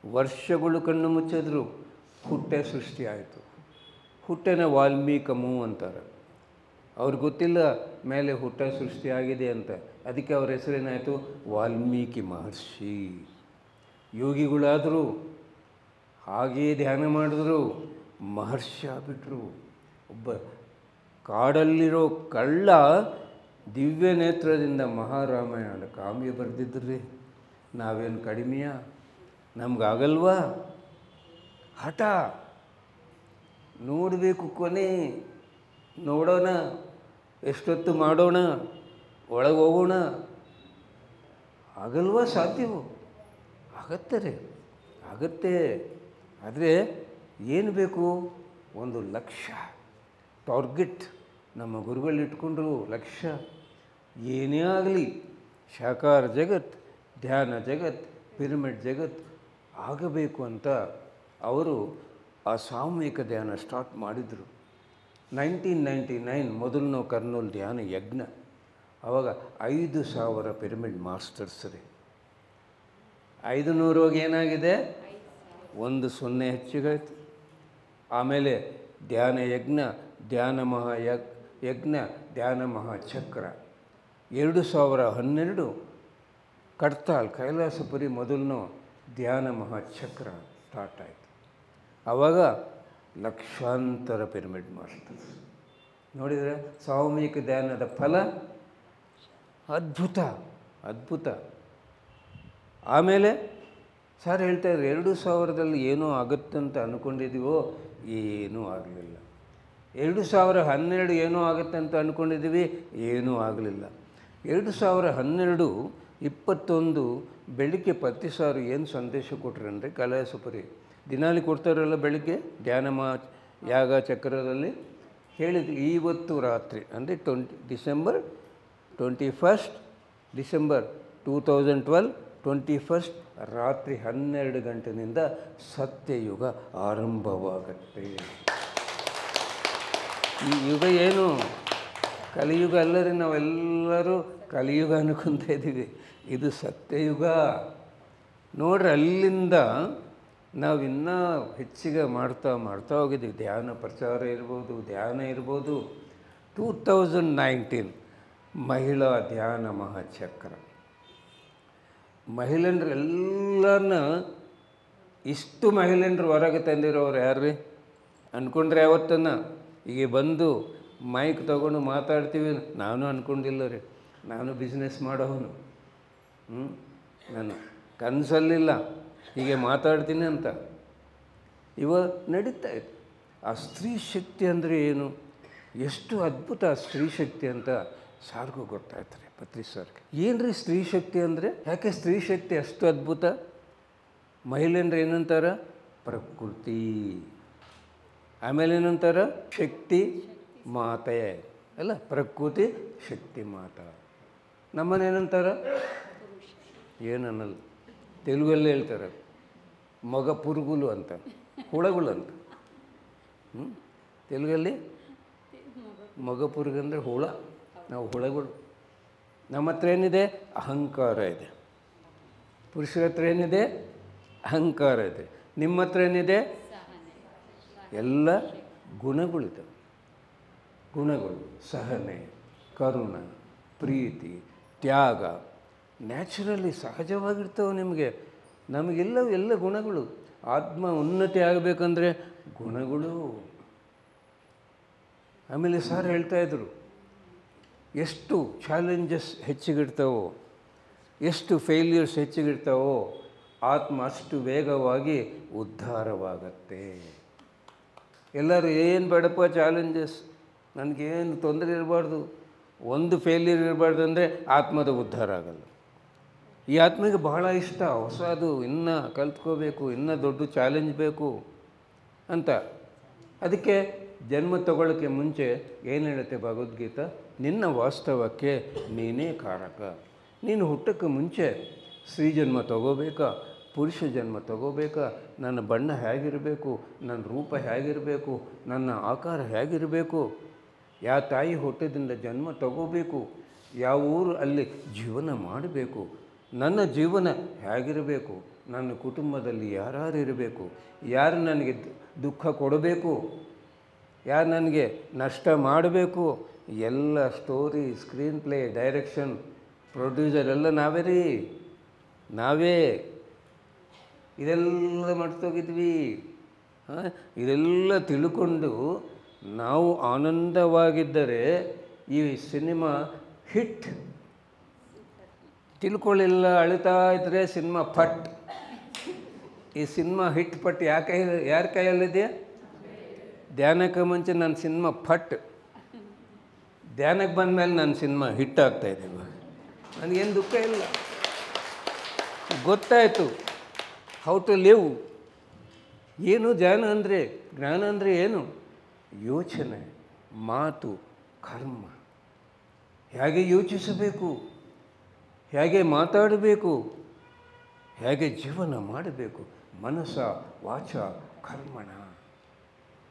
Speaker 1: ವರ್ಷಗಳು ಕಣ್ಣು ಮುಚ್ಚಿದ್ರು. ಹುಟ್ಟೆ ಸೃಷ್ಟಿ ಆಯಿತು. ಹುಟ್ಟೆನ ವಾಲ್ಮೀಕಮು ಅಂತಾರೆ. ಅವ್ರಿಗೆ ಗೊತ್ತಿಲ್ಲ ಮೇಲೆ ಹುಟ್ಟ ಸೃಷ್ಟಿಯಾಗಿದೆ ಅಂತ. ಅದಕ್ಕೆ ಅವ್ರ ಹೆಸರೇನಾಯಿತು? ವಾಲ್ಮೀಕಿ ಮಹರ್ಷಿ. ಯೋಗಿಗಳಾದರು, ಹಾಗೇ ಧ್ಯಾನ ಮಾಡಿದ್ರು, ಮಹರ್ಷಿ ಆಗಿಬಿಟ್ರು. ಒಬ್ಬ ಕಾಡಲ್ಲಿರೋ ಕಳ್ಳ ದಿವ್ಯ ನೇತ್ರದಿಂದ ಮಹಾರಾಮಾಯಣ ಕಾವ್ಯ ಬರೆದಿದ್ರಿ. ನಾವೇನು ಕಡಿಮೆಯಾ? ನಮಗಾಗಲ್ವಾ? ಹಠ ನೋಡಬೇಕು, ಕೊನೆ ನೋಡೋಣ, ಎಷ್ಟೊತ್ತು ಮಾಡೋಣ, ಒಳಗೆ ಹೋಗೋಣ. ಆಗಲ್ವಾ? ಸಾಧ್ಯವೋ? ಆಗತ್ತೆ, ಆಗತ್ತೆ. ಆದರೆ ಏನು ಬೇಕು? ಒಂದು ಲಕ್ಷ್ಯ, ಟಾರ್ಗೆಟ್. ನಮ್ಮ ಗುರುಗಳು ಇಟ್ಕೊಂಡ್ರು ಲಕ್ಷ್ಯ. ಏನೇ ಆಗಲಿ, ಸಾಕಾರ ಜಗತ್, ಧ್ಯಾನ ಜಗತ್, ಪಿರಮಿಡ್ ಜಗತ್ ಆಗಬೇಕು ಅಂತ ಅವರು ಆ ಸಾಮೂಹಿಕ ಧ್ಯಾನ ಸ್ಟಾರ್ಟ್ ಮಾಡಿದರು. 1999 ಮೊದಲನೇ ಕರ್ನೂಲ್ ಧ್ಯಾನ ಯಜ್ಞ. ಆವಾಗ 5,000 ಪಿರಮಿಡ್ ಮಾಸ್ಟರ್ಸ್ ರೀ. 500 ಹೋಗಿ ಏನಾಗಿದೆ? 1 ಹೆಚ್ಚಿಗಾಯ್ತು. ಆಮೇಲೆ ಧ್ಯಾನ ಯಜ್ಞ, ಧ್ಯಾನ ಯಜ್ಞ, ಧ್ಯಾನ ಮಹಾಚಕ್ರ. 2012 ಕಡ್ತಾಲ್ ಕೈಲಾಸಪುರಿ ಮೊದಲನೋ ಧ್ಯಾನ ಮಹಾಚಕ್ರ ಸ್ಟಾರ್ಟ್ ಆಯಿತು. ಆವಾಗ ಲಕ್ಷಾಂತರ ಪಿರಮಿಡ್ ಮಾಸ್ಟರ್ಸ್. ನೋಡಿದರೆ ಸಾಮೂಹಿಕ ಧ್ಯಾನದ ಫಲ ಅದ್ಭುತ, ಅದ್ಭುತ. ಆಮೇಲೆ ಸರ್ ಹೇಳ್ತಾಯಿದ್ರು 2000ರಲ್ಲಿ ಏನೋ ಆಗುತ್ತಂತ ಅಂದ್ಕೊಂಡಿದ್ದೀವೋ, ಏನೂ ಆಗಲಿಲ್ಲ. 2012 ಏನೋ ಆಗುತ್ತೆ ಅಂತ ಅಂದ್ಕೊಂಡಿದ್ದೀವಿ, ಏನೂ ಆಗಲಿಲ್ಲ. 2012 21 ಬೆಳಿಗ್ಗೆ 10 ಸಾವಿರ ಏನು ಸಂದೇಶ ಕೊಟ್ರಿ ಅಂದರೆ ಕೈಲಾಸಪುರಿ ದಿನಾಲಿ ಕೊಡ್ತಾರಲ್ಲ ಬೆಳಿಗ್ಗೆ ಧ್ಯಾನ ಯಾಗ ಚಕ್ರದಲ್ಲಿ ಹೇಳಿದ್ರು. ಇವತ್ತು ರಾತ್ರಿ ಅಂದರೆ ಡಿಸೆಂಬರ್ 21 ಡಿಸೆಂಬರ್ 2012 21 ರಾತ್ರಿ 12 ಗಂಟೆಯಿಂದ ಸತ್ಯಯುಗ ಆರಂಭವಾಗತ್ತೆ. ಈ ಯುಗ ಏನು? ಕಲಿಯುಗ ಅಲ್ಲರಿ. ನಾವೆಲ್ಲರೂ ಕಲಿಯುಗ ಅನ್ಕೊತ ಇದ್ದೀವಿ. ಇದು ಸತ್ಯಯುಗ. ನೋಡ್ರಿ, ಅಲ್ಲಿಂದ ನಾವು ಇನ್ನೂ ಹೆಚ್ಚಿಗೆ ಮಾಡ್ತಾ ಹೋಗಿದ್ದೀವಿ. ಧ್ಯಾನ ಪ್ರಚಾರ ಇರ್ಬೋದು, ಧ್ಯಾನ ಇರ್ಬೋದು. 2019 ಮಹಿಳಾ ಧ್ಯಾನ ಮಹಾಚಕ್ರ. ಮಹಿಳೆಯರೆಲ್ಲರನ್ನ ಇಷ್ಟು ಮಹಿಳೆಯರು ಹೊರಗೆ ತಂದಿರೋರು ಯಾರ್ರೀ ಅಂದ್ಕೊಂಡ್ರೆ? ಯಾವತ್ತನ್ನ ಈಗ ಬಂದು ಮೈಕ್ ತೊಗೊಂಡು ಮಾತಾಡ್ತೀವಿ. ನಾನು ಅಂದ್ಕೊಂಡಿಲ್ಲ ರೀ. ನಾನು ಬಿಸ್ನೆಸ್ ಮಾಡೋವನು. ನಾನು ಕನಸಲ್ಲಿಲ್ಲ ಹೀಗೆ ಮಾತಾಡ್ತೀನಿ ಅಂತ. ನಡೀತಾ ಇತ್ತು. ಆ ಸ್ತ್ರೀ ಶಕ್ತಿ ಅಂದರೆ ಏನು, ಎಷ್ಟು ಅದ್ಭುತ ಸ್ತ್ರೀ ಶಕ್ತಿ ಅಂತ ಸಾರ್ಗೂ ಗೊತ್ತಾಯ್ತು ರೀ, ಪತ್ರಿ ಸರ್ಗೆ. ಏನು ರೀ ಸ್ತ್ರೀ ಶಕ್ತಿ ಅಂದರೆ? ಯಾಕೆ ಸ್ತ್ರೀ ಶಕ್ತಿ ಅಷ್ಟು ಅದ್ಭುತ? ಮಹಿಳೆಯಂದ್ರೆ ಏನಂತಾರ? ಪ್ರಕೃತಿ. ಆಮೇಲೆ ಏನಂತಾರ? ಶಕ್ತಿ ಮಾತೆ ಅಲ್ಲ, ಪ್ರಕೃತಿ ಶಕ್ತಿ ಮಾತಾ. ನಮ್ಮನೇನಂತಾರ? ಏನನ್ನಲ್ಲ, ತೆಲುಗಲ್ಲೇ ಹೇಳ್ತಾರೆ ಮಗ ಪುರುಗುಲು ಅಂತ, ಹುಳಗಳು ಅಂತ. ತೆಲುಗಲ್ಲಿ ಮಗ ಪುರುಗು ಅಂದರೆ ಹುಳ, ನಾವು ಹುಳಗಳು. ನಮ್ಮ ಹತ್ರ ಏನಿದೆ? ಅಹಂಕಾರ ಇದೆ. ಪುರುಷರ ಹತ್ರ ಏನಿದೆ? ಅಹಂಕಾರ ಇದೆ. ನಿಮ್ಮ ಹತ್ರ ಏನಿದೆ? ಎಲ್ಲ ಗುಣಗಳಿದ್ದಾವೆ. ಗುಣಗಳು ಸಹನೆ, ಕರುಣ, ಪ್ರೀತಿ, ತ್ಯಾಗ ನ್ಯಾಚುರಲಿ ಸಹಜವಾಗಿರ್ತವೆ ನಿಮಗೆ. ನಮಗೆಲ್ಲವೂ ಎಲ್ಲ ಗುಣಗಳು. ಆತ್ಮ ಉನ್ನತಿ ಆಗಬೇಕಂದ್ರೆ ಗುಣಗಳು. ಆಮೇಲೆ ಸರ್ ಹೇಳ್ತಾಯಿದ್ರು, ಎಷ್ಟು ಚಾಲೆಂಜಸ್ ಹೆಚ್ಚಿಗಿಡ್ತಾವೋ, ಎಷ್ಟು ಫೇಲ್ಯೂರ್ಸ್ ಹೆಚ್ಚಿಗಿಡ್ತಾವೋ ಆತ್ಮ ಅಷ್ಟು ವೇಗವಾಗಿ ಉದ್ಧಾರವಾಗತ್ತೆ. ಎಲ್ಲರೂ ಏನು ಬೇಡಪ್ಪ ಚಾಲೆಂಜಸ್, ನನಗೇನು ತೊಂದರೆ ಇರಬಾರ್ದು, ಒಂದು ಫೇಲ್ಯೂರ್ ಇರಬಾರ್ದು ಅಂದರೆ ಆತ್ಮದ ಉದ್ಧಾರ ಆಗಲ್ಲ. ಈ ಆತ್ಮಗೆ ಬಹಳ ಇಷ್ಟ ಹೊಸದು, ಇನ್ನೂ ಕಲ್ತ್ಕೋಬೇಕು, ಇನ್ನೂ ದೊಡ್ಡ ಚಾಲೆಂಜ್ ಬೇಕು ಅಂತ. ಅದಕ್ಕೆ ಜನ್ಮ ತಗೊಳ್ಳೋಕ್ಕೆ ಮುಂಚೆ ಏನು ಹೇಳುತ್ತೆ ಭಗವದ್ಗೀತಾ? ನಿನ್ನ ವಾಸ್ತವಕ್ಕೆ ನೀನೇ ಕಾರಕ. ನೀನು ಹುಟ್ಟಕ್ಕೆ ಮುಂಚೆ ಸ್ತ್ರೀ ಜನ್ಮ ತಗೋಬೇಕಾ, ಪುರುಷ ಜನ್ಮ ತಗೋಬೇಕಾ, ನನ್ನ ಬಣ್ಣ ಹೇಗಿರಬೇಕು, ನನ್ನ ರೂಪ ಹೇಗಿರಬೇಕು, ನನ್ನ ಆಕಾರ ಹೇಗಿರಬೇಕು, ಯಾವ ತಾಯಿ ಹೊಟ್ಟೆದಿಂದ ಜನ್ಮ ತಗೋಬೇಕು, ಯಾವ ಊರು ಅಲ್ಲಿ ಜೀವನ ಮಾಡಬೇಕು, ನನ್ನ ಜೀವನ ಹೇಗಿರಬೇಕು, ನನ್ನ ಕುಟುಂಬದಲ್ಲಿ ಯಾರು ಇರಬೇಕು, ಯಾರು ನನಗೆ ದುಃಖ ಕೊಡಬೇಕು, ಯಾರು ನನಗೆ ನಷ್ಟ ಮಾಡಬೇಕು, ಎಲ್ಲ story, screen play, direction, producer ಎಲ್ಲ ನಾವೇ ರೀ, ನಾವೇ ಇದೆಲ್ಲ ಮಾಡ್ತೋಗಿದ್ವಿ. ಇದೆಲ್ಲ ತಿಳ್ಕೊಂಡು ನಾವು ಆನಂದವಾಗಿದ್ದರೆ ಈ ಸಿನಿಮಾ ಹಿಟ್. ತಿಳ್ಕೊಳ್ಳಿಲ್ಲ, ಅಳ್ತಾ ಇದ್ದರೆ ಸಿನಿಮಾ ಫಟ್. ಈ ಸಿನಿಮಾ ಹಿಟ್ ಪಟ್ ಯಾರ ಕೈಯಲ್ಲಿದೆಯಾ? ಧ್ಯಾನಕ್ಕೆ ಮುಂಚೆ ನನ್ನ ಸಿನಿಮಾ ಫಟ್, ಧ್ಯಾನಕ್ಕೆ ಬಂದಮೇಲೆ ನನ್ನ ಸಿನಿಮಾ ಹಿಟ್ ಆಗ್ತಾಯಿದೆ. ನನಗೇನು ದುಃಖ ಇಲ್ಲ, ಗೊತ್ತಾಯಿತು ಹೌ ಟು ಲಿವ್. ಏನು ಧ್ಯಾನ ಅಂದರೆ, ಜ್ಞಾನ ಅಂದರೆ ಏನು? ಯೋಚನೆ, ಮಾತು, ಕರ್ಮ. ಹೇಗೆ ಯೋಚಿಸಬೇಕು, ಹೇಗೆ ಮಾತಾಡಬೇಕು, ಹೇಗೆ ಜೀವನ ಮಾಡಬೇಕು, ಮನಸ್ಸ ವಾಚ ಕರ್ಮಣ.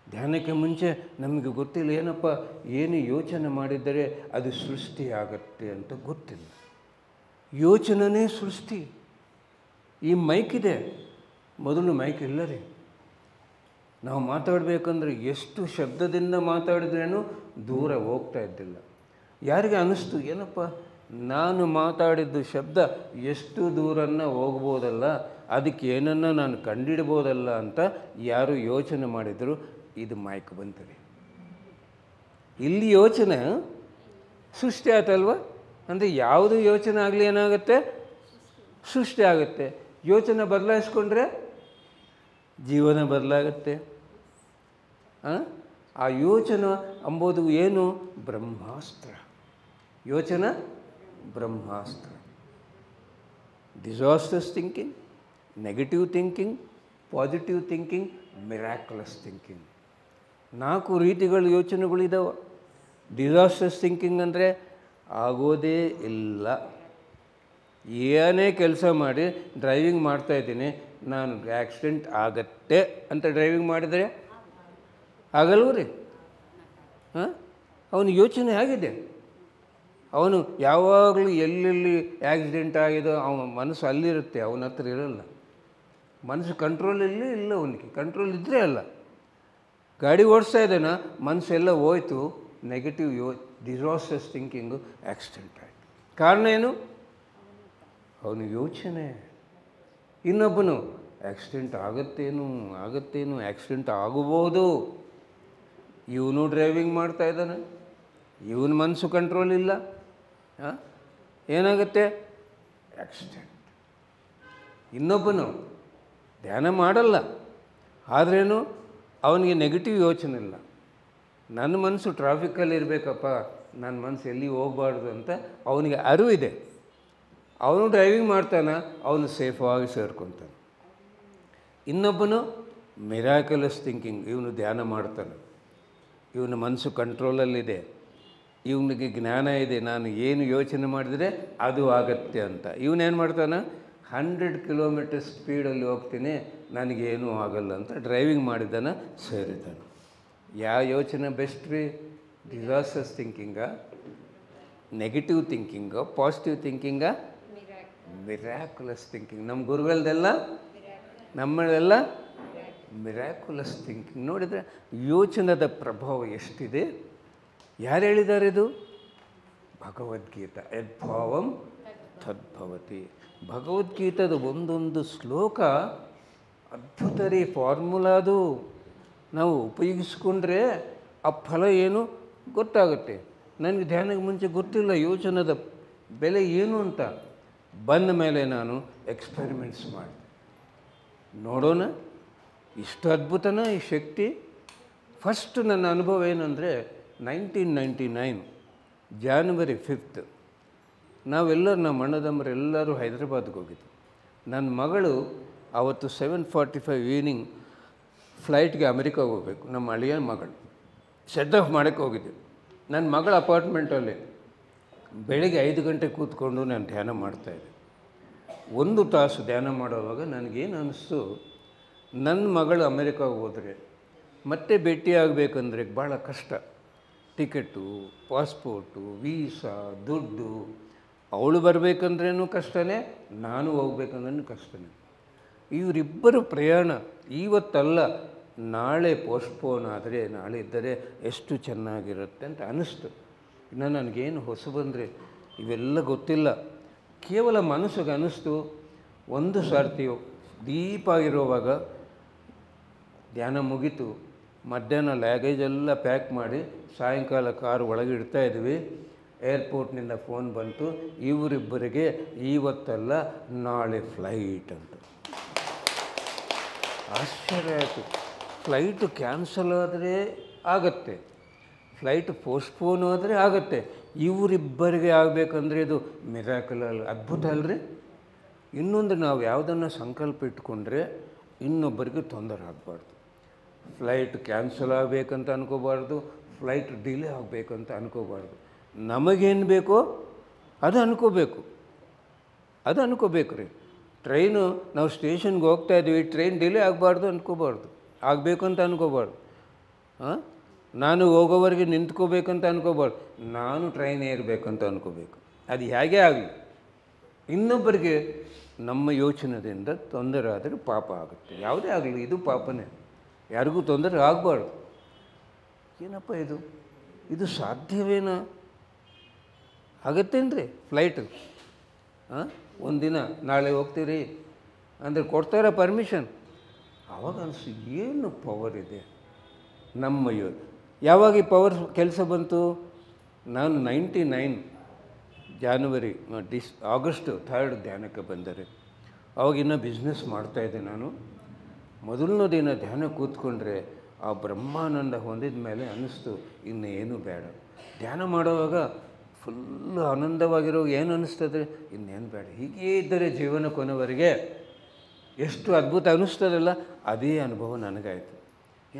Speaker 1: ಧ್ಯಾನಕ್ಕೆ ಮುಂಚೆ ನಮಗೆ ಗೊತ್ತಿಲ್ಲ, ಏನಪ್ಪ ಏನು ಯೋಚನೆ ಮಾಡಿದರೆ ಅದು ಸೃಷ್ಟಿಯಾಗತ್ತೆ ಅಂತ ಗೊತ್ತಿಲ್ಲ. ಯೋಚನೆಯೇ ಸೃಷ್ಟಿ. ಈ ಮೈಕಿದೆ, ಮೊದಲು ಮೈಕ್ ಇಲ್ಲ ರೀ. ನಾವು ಮಾತಾಡಬೇಕಂದ್ರೆ ಎಷ್ಟು ಶಬ್ದದಿಂದ ಮಾತಾಡಿದ್ರೇನು ದೂರ ಹೋಗ್ತಾ ಇದ್ದಿಲ್ಲ. ಯಾರಿಗೆ ಅನ್ನಿಸ್ತು, ಏನಪ್ಪ ನಾನು ಮಾತಾಡಿದ್ದು ಶಬ್ದ ಎಷ್ಟು ದೂರನ್ನ ಹೋಗ್ಬೋದಲ್ಲ, ಅದಕ್ಕೆ ಏನನ್ನ ನಾನು ಕಂಡಿಡ್ಬೋದಲ್ಲ ಅಂತ ಯಾರು ಯೋಚನೆ ಮಾಡಿದರು, ಇದು ಮೈಕ್ ಬಂತದೆ. ಇಲ್ಲಿ ಯೋಚನೆ ಸೃಷ್ಟಿ ಆಯ್ತಲ್ವ. ಅಂದರೆ ಯಾವುದು ಯೋಚನೆ ಆಗಲಿ ಏನಾಗುತ್ತೆ, ಸೃಷ್ಟಿ ಆಗುತ್ತೆ. ಯೋಚನೆ ಬದಲಾಯಿಸ್ಕೊಂಡ್ರೆ ಜೀವನ ಬದಲಾಗುತ್ತೆ. ಆ ಯೋಚನೆ ಅಂಬೋದು ಏನು? ಬ್ರಹ್ಮಾಸ್ತ್ರ. ಯೋಚನೆ ಬ್ರಹ್ಮಾಸ್ತ್ರ. Disasters thinking, negative thinking, positive thinking, miraculous thinking. 4 ರೀತಿಗಳ ಯೋಚನೆಗಳಿದ್ದಾವೆ. ಡಿಸಾಸ್ಟರ್ಸ್ ಥಿಂಕಿಂಗ್ ಅಂದರೆ ಆಗೋದೇ ಇಲ್ಲ. ಏನೇ ಕೆಲಸ ಮಾಡಿ ಡ್ರೈವಿಂಗ್ ಮಾಡ್ತಾಯಿದ್ದೀನಿ, ನಾನು ಆಕ್ಸಿಡೆಂಟ್ ಆಗತ್ತೆ ಅಂತ ಡ್ರೈವಿಂಗ್ ಮಾಡಿದರೆ ಆಗಲ್ವ ರೀ? ಅವನ ಯೋಚನೆ ಆಗಿದೆ. ಅವನು ಯಾವಾಗಲೂ ಎಲ್ಲೆಲ್ಲಿ ಆಕ್ಸಿಡೆಂಟ್ ಆಗಿದೋ ಅವನ ಮನಸ್ಸು ಅಲ್ಲಿರುತ್ತೆ, ಅವನ ಹತ್ರ ಇರೋಲ್ಲ. ಮನಸ್ಸು ಕಂಟ್ರೋಲಲ್ಲಿ ಇಲ್ಲ, ಅವನಿಗೆ ಕಂಟ್ರೋಲ್ ಇದ್ದರೆ ಅಲ್ಲ. ಗಾಡಿ ಓಡಿಸ್ತಾ ಇದ್ದಾನ, ಮನಸ್ಸೆಲ್ಲ ಹೋಯ್ತು, ನೆಗೆಟಿವ್ ಡಿಸಾಸ್ಟರ್ಸ್ ಥಿಂಕಿಂಗು, ಆಕ್ಸಿಡೆಂಟ್ ಆಯಿತು. ಕಾರಣ ಏನು? ಅವನು ಯೋಚನೆ. ಇನ್ನೊಬ್ಬನು ಆಕ್ಸಿಡೆಂಟ್ ಆಗುತ್ತೇನು, ಆಕ್ಸಿಡೆಂಟ್ ಆಗಬಹುದು. ಇವನು ಡ್ರೈವಿಂಗ್ ಮಾಡ್ತಾ ಇದ್ದಾನೆ, ಇವನ ಮನಸ್ಸು ಕಂಟ್ರೋಲ್ ಇಲ್ಲ, ಏನಾಗುತ್ತೆ? ಆಕ್ಸಿಡೆಂಟ್. ಇನ್ನೊಬ್ಬನು ಧ್ಯಾನ ಮಾಡಲ್ಲ, ಆದ್ರೇನು ಅವನಿಗೆ ನೆಗೆಟಿವ್ ಯೋಚನೆ ಇಲ್ಲ. ನನ್ನ ಮನಸ್ಸು ಟ್ರಾಫಿಕ್ಕಲ್ಲಿ ಇರಬೇಕಪ್ಪ, ನನ್ನ ಮನಸ್ಸು ಎಲ್ಲಿ ಹೋಗಬಾರ್ದು ಅಂತ ಅವನಿಗೆ ಅರಿವಿದೆ. ಅವನು ಡ್ರೈವಿಂಗ್ ಮಾಡ್ತಾನೆ, ಅವನು ಸೇಫಾಗಿ ಸೇರ್ಕೊತಾನೆ. ಇನ್ನೊಬ್ಬನು ಮಿರಾಕ್ಯುಲಸ್ ಥಿಂಕಿಂಗ್, ಇವನು ಧ್ಯಾನ ಮಾಡ್ತಾನೆ, ಇವನ ಮನಸ್ಸು ಕಂಟ್ರೋಲಲ್ಲಿದೆ, ಇವನಿಗೆ ಜ್ಞಾನ ಇದೆ, ನಾನು ಏನು ಯೋಚನೆ ಮಾಡಿದರೆ ಅದು ಆಗತ್ತೆ ಅಂತ. ಇವನೇನು ಮಾಡ್ತಾನೆ? 100 ಕಿಲೋಮೀಟರ್ ಸ್ಪೀಡಲ್ಲಿ ಹೋಗ್ತೀನಿ, ನನಗೇನೂ ಆಗಲ್ಲ ಅಂತ ಡ್ರೈವಿಂಗ್ ಮಾಡಿದ್ದಾನೆ, ಸೇರಿದ್ದಾನೆ. ಯಾವ ಯೋಚನೆ ಬೆಸ್ಟ್ ರೀ? ಡಿಸಾಸ್ಟರ್ಸ್ ಥಿಂಕಿಂಗಾ, ನೆಗೆಟಿವ್ ಥಿಂಕಿಂಗಾ, ಪಾಸಿಟಿವ್ ಥಿಂಕಿಂಗಾ? Miraculous thinking. ನಮ್ಮ ಗುರುಗಳದೆಲ್ಲ ನಮ್ಮದೆಲ್ಲ ಮಿರಾಕ್ಯುಲಸ್ ಥಿಂಕಿಂಗ್. ನೋಡಿದರೆ ಯೋಚನದ ಪ್ರಭಾವ ಎಷ್ಟಿದೆ. ಯಾರು ಹೇಳಿದ್ದಾರೆ ಇದು? ಭಗವದ್ಗೀತಾ. ಯದ್ಭಾವಂ ತದ್ಭವತಿ. ಭಗವದ್ಗೀತಾದ ಒಂದೊಂದು ಶ್ಲೋಕ ಅದ್ಭುತ ರೀ, ಫಾರ್ಮುಲಾ. ಅದು ನಾವು ಉಪಯೋಗಿಸ್ಕೊಂಡ್ರೆ ಆ ಫಲ ಏನು ಗೊತ್ತಾಗುತ್ತೆ. ನನಗೆ ಧ್ಯಾನಕ್ಕೆ ಮುಂಚೆ ಗೊತ್ತಿಲ್ಲ ಯೋಚನದ ಬೆಲೆ ಏನು ಅಂತ. ಬಂದ ಮೇಲೆ ನಾನು ಎಕ್ಸ್ಪೆರಿಮೆಂಟ್ಸ್ ಮಾಡಿದೆ. ನೋಡೋಣ ಇಷ್ಟು ಅದ್ಭುತನ ಈ ಶಕ್ತಿ. ಫಸ್ಟ್ ನನ್ನ ಅನುಭವ ಏನಂದರೆ 1999 ಜಾನ್ವರಿ 5 ನಾವೆಲ್ಲರೂ ನಮ್ಮ ಅಣ್ಣದಮ್ಮರೆಲ್ಲರೂ ಹೈದರಾಬಾದ್ಗೆ ಹೋಗಿದ್ವಿ. ನನ್ನ ಮಗಳು ಆವತ್ತು 7:45 ಈವ್ನಿಂಗ್ ಫ್ಲೈಟ್ಗೆ ಅಮೆರಿಕಾಗೆ ಹೋಗಬೇಕು. ನಮ್ಮ ಅಳಿಯ ಮಗಳು ಸೆಟ್ ಆಫ್ ಮಾಡೋಕ್ಕೆ ಹೋಗಿದ್ದೆ. ನನ್ನ ಮಗಳ ಅಪಾರ್ಟ್ಮೆಂಟಲ್ಲಿ ಬೆಳಗ್ಗೆ 5 ಗಂಟೆ ಕೂತ್ಕೊಂಡು ನಾನು ಧ್ಯಾನ ಮಾಡ್ತಾಯಿದ್ದೆ. 1 ತಾಸು ಧ್ಯಾನ ಮಾಡೋವಾಗ ನನಗೇನು ಅನ್ನಿಸ್ತು, ನನ್ನ ಮಗಳು ಅಮೆರಿಕಾಗೆ ಹೋದರೆ ಮತ್ತೆ ಭೇಟಿಯಾಗಬೇಕಂದ್ರೆ ಭಾಳ ಕಷ್ಟ. ಟಿಕೆಟು, ಪಾಸ್ಪೋರ್ಟು, ವೀಸಾ, ದುಡ್ಡು. ಅವಳು ಬರಬೇಕಂದ್ರೂ ಕಷ್ಟನೇ, ನಾನು ಹೋಗ್ಬೇಕಂದ್ರೂ ಕಷ್ಟನೇ. ಇವರಿಬ್ಬರು ಪ್ರಯಾಣ ಇವತ್ತಲ್ಲ ನಾಳೆ ಪೋಸ್ಟ್ಪೋನ್ ಆದರೆ, ನಾಳೆ ಇದ್ದರೆ ಎಷ್ಟು ಚೆನ್ನಾಗಿರುತ್ತೆ ಅಂತ ಅನ್ನಿಸ್ತು. ಇನ್ನು ನನಗೇನು ಹೊಸ ಬಂದರೆ ಇವೆಲ್ಲ ಗೊತ್ತಿಲ್ಲ, ಕೇವಲ ಮನಸ್ಸಿಗೆ ಅನ್ನಿಸ್ತು. ಒಂದು ಸಾರ್ತಿ ದೀಪ ಆಗಿರುವಾಗ ಧ್ಯಾನ ಮುಗೀತು. ಮಧ್ಯಾಹ್ನ ಲ್ಯಾಗೇಜೆಲ್ಲ ಪ್ಯಾಕ್ ಮಾಡಿ ಸಾಯಂಕಾಲ ಕಾರು ಒಳಗೆ ಇಡ್ತಾಯಿದ್ವಿ. ಏರ್ಪೋರ್ಟ್ನಿಂದ ಫೋನ್ ಬಂತು, ಇವರಿಬ್ಬರಿಗೆ ಇವತ್ತಲ್ಲ ನಾಳೆ ಫ್ಲೈಟ್ ಅಂತ. ಆಶ್ಚರ್ಯ ಆಯಿತು. ಫ್ಲೈಟು ಕ್ಯಾನ್ಸಲ್ ಆದರೆ ಆಗತ್ತೆ, ಫ್ಲೈಟ್ ಪೋಸ್ಟ್ಪೋನ್ ಆದರೆ ಆಗತ್ತೆ. ಇವರಿಬ್ಬರಿಗೆ ಆಗಬೇಕಂದ್ರೆ ಇದು ಮಿರಾಕಲ್ ಅಲ್ಲ, ಅದ್ಭುತ ಅಲ್ರಿ. ಇನ್ನೊಂದು, ನಾವು ಯಾವುದನ್ನು ಸಂಕಲ್ಪ ಇಟ್ಕೊಂಡ್ರೆ ಇನ್ನೊಬ್ಬರಿಗೆ ತೊಂದರೆ ಆಗಬಾರ್ದು. ಫ್ಲೈಟ್ ಕ್ಯಾನ್ಸಲ್ ಆಗಬೇಕಂತ ಅನ್ಕೋಬಾರ್ದು, ಫ್ಲೈಟ್ ಡಿಲೇ ಆಗಬೇಕಂತ ಅನ್ಕೋಬಾರ್ದು. ನಮಗೇನು ಬೇಕೋ ಅದು ಅನ್ಕೋಬೇಕು, ಅದು ಅನ್ಕೋಬೇಕು ರೀ. ಟ್ರೈನು ನಾವು ಸ್ಟೇಷನ್ಗೆ ಹೋಗ್ತಾಯಿದ್ದೀವಿ, ಟ್ರೈನ್ ಡಿಲೇ ಆಗಬಾರ್ದು ಅನ್ಕೋಬಾರ್ದು, ಆಗಬೇಕು ಅಂತ ಅನ್ಕೋಬಾರ್ದು. ನಾನು ಹೋಗೋವರೆಗೆ ನಿಂತ್ಕೋಬೇಕಂತ ಅನ್ಕೋಬಾರ್ದು, ನಾನು ಟ್ರೈನ್ ಏರಬೇಕಂತ ಅನ್ಕೋಬೇಕು. ಅದು ಹೇಗೆ ಆಗಲಿ, ಇನ್ನೊಬ್ಬರಿಗೆ ನಮ್ಮ ಯೋಚನೆಯಿಂದ ತೊಂದರೆ ಆದರೆ ಪಾಪ ಆಗುತ್ತೆ. ಯಾವುದೇ ಆಗಲಿ ಇದು ಪಾಪನೇ, ಯಾರಿಗೂ ತೊಂದರೆ ಆಗಬಾರ್ದು. ಏನಪ್ಪ ಇದು ಸಾಧ್ಯವೇನಾ? ಆಗತ್ತೇನ್ರಿ ಫ್ಲೈಟು? ಒಂದಿನ ನಾಳೆ ಹೋಗ್ತೀರಿ ಅಂದರೆ ಕೊಡ್ತಾರ ಪರ್ಮಿಷನ್? ಆವಾಗ ಅನಿಸು ಏನು ಪವರ್ ಇದೆ ನಮ್ಮ ಯಾವಾಗ ಈ ಪವರ್ ಕೆಲಸ ಬಂತು? ನಾನು 99 ಜಾನ್ವರಿ ಆಗಸ್ಟ್ 3 ಧ್ಯಾನಕ್ಕೆ ಬಂದರೆ, ಆವಾಗಿನ್ನೂ ಬಿಸ್ನೆಸ್ ಮಾಡ್ತಾಯಿದ್ದೆ ನಾನು. ಮೊದಲನೇ ದಿನ ಧ್ಯಾನ ಕೂತ್ಕೊಂಡ್ರೆ ಆ ಬ್ರಹ್ಮಾನಂದ ಹೊಂದಿದ ಮೇಲೆ ಅನ್ನಿಸ್ತು ಇನ್ನೇನು ಬೇಡ. ಧ್ಯಾನ ಮಾಡುವಾಗ ಫುಲ್ಲು ಆನಂದವಾಗಿರೋ ಏನು ಅನ್ನಿಸ್ತದೆ, ಇನ್ನೇನು ಬೇಡ, ಹೀಗೇ ಇದ್ದರೆ ಜೀವನ ಕೊನೆವರೆಗೆ ಎಷ್ಟು ಅದ್ಭುತ ಅನ್ನಿಸ್ತದಲ್ಲ, ಅದೇ ಅನುಭವ ನನಗಾಯಿತು.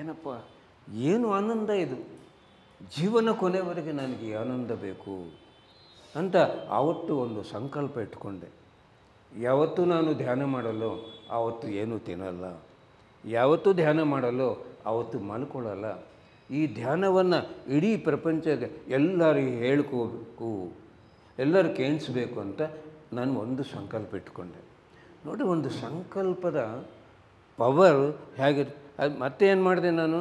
Speaker 1: ಏನಪ್ಪ ಏನು ಆನಂದ ಇದು, ಜೀವನ ಕೊನೆವರೆಗೆ ನನಗೆ ಆನಂದ ಬೇಕು ಅಂತ ಆವತ್ತು ಒಂದು ಸಂಕಲ್ಪ ಇಟ್ಕೊಂಡೆ. ಯಾವತ್ತೂ ನಾನು ಧ್ಯಾನ ಮಾಡಲು ಆವತ್ತು ಏನೂ ತಿನ್ನಲ್ಲ, ಯಾವತ್ತೂ ಧ್ಯಾನ ಮಾಡಲು ಆವತ್ತು ಮಲ್ಕೊಳ್ಳಲ್ಲ. ಈ ಧ್ಯಾನವನ್ನು ಇಡೀ ಪ್ರಪಂಚಕ್ಕೆ ಎಲ್ಲರಿಗೂ ಹೇಳ್ಕೋಬೇಕು, ಎಲ್ಲರೂ ಕೇಳಿಸ್ಬೇಕು ಅಂತ ನಾನು ಒಂದು ಸಂಕಲ್ಪ ಇಟ್ಕೊಂಡೆ. ನೋಡಿ, ಒಂದು ಸಂಕಲ್ಪದ ಪವರ್ ಹೇಗೆ. ಅದು ಮತ್ತೆ ಏನು ಮಾಡಿದೆ ನಾನು,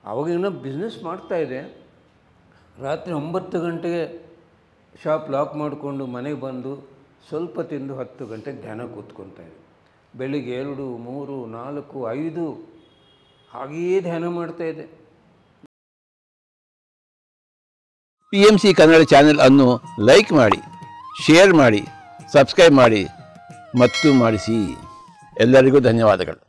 Speaker 1: ಅವಾಗಿನ ಬಿಸ್ನೆಸ್ ಮಾಡ್ತಾಯಿದ್ದೆ. ರಾತ್ರಿ 9 ಗಂಟೆಗೆ ಶಾಪ್ ಲಾಕ್ ಮಾಡಿಕೊಂಡು ಮನೆಗೆ ಬಂದು ಸ್ವಲ್ಪ ತಿಂದು 10 ಗಂಟೆಗೆ ಧ್ಯಾನ ಕೂತ್ಕೊತಾಯಿದ್ದೆ. ಬೆಳಿಗ್ಗೆ 2, 3, 4, 5 ಹಾಗೆಯೇ ಧ್ಯಾನ ಮಾಡ್ತಾಯಿದ್ದೆ.
Speaker 2: PMC ಕನ್ನಡ ಚಾನೆಲ್ ಅನ್ನು ಲೈಕ್ ಮಾಡಿ, ಶೇರ್ ಮಾಡಿ, ಸಬ್ಸ್ಕ್ರೈಬ್ ಮಾಡಿ ಮತ್ತು ಮಾಡಿಸಿ. ಎಲ್ಲರಿಗೂ ಧನ್ಯವಾದಗಳು.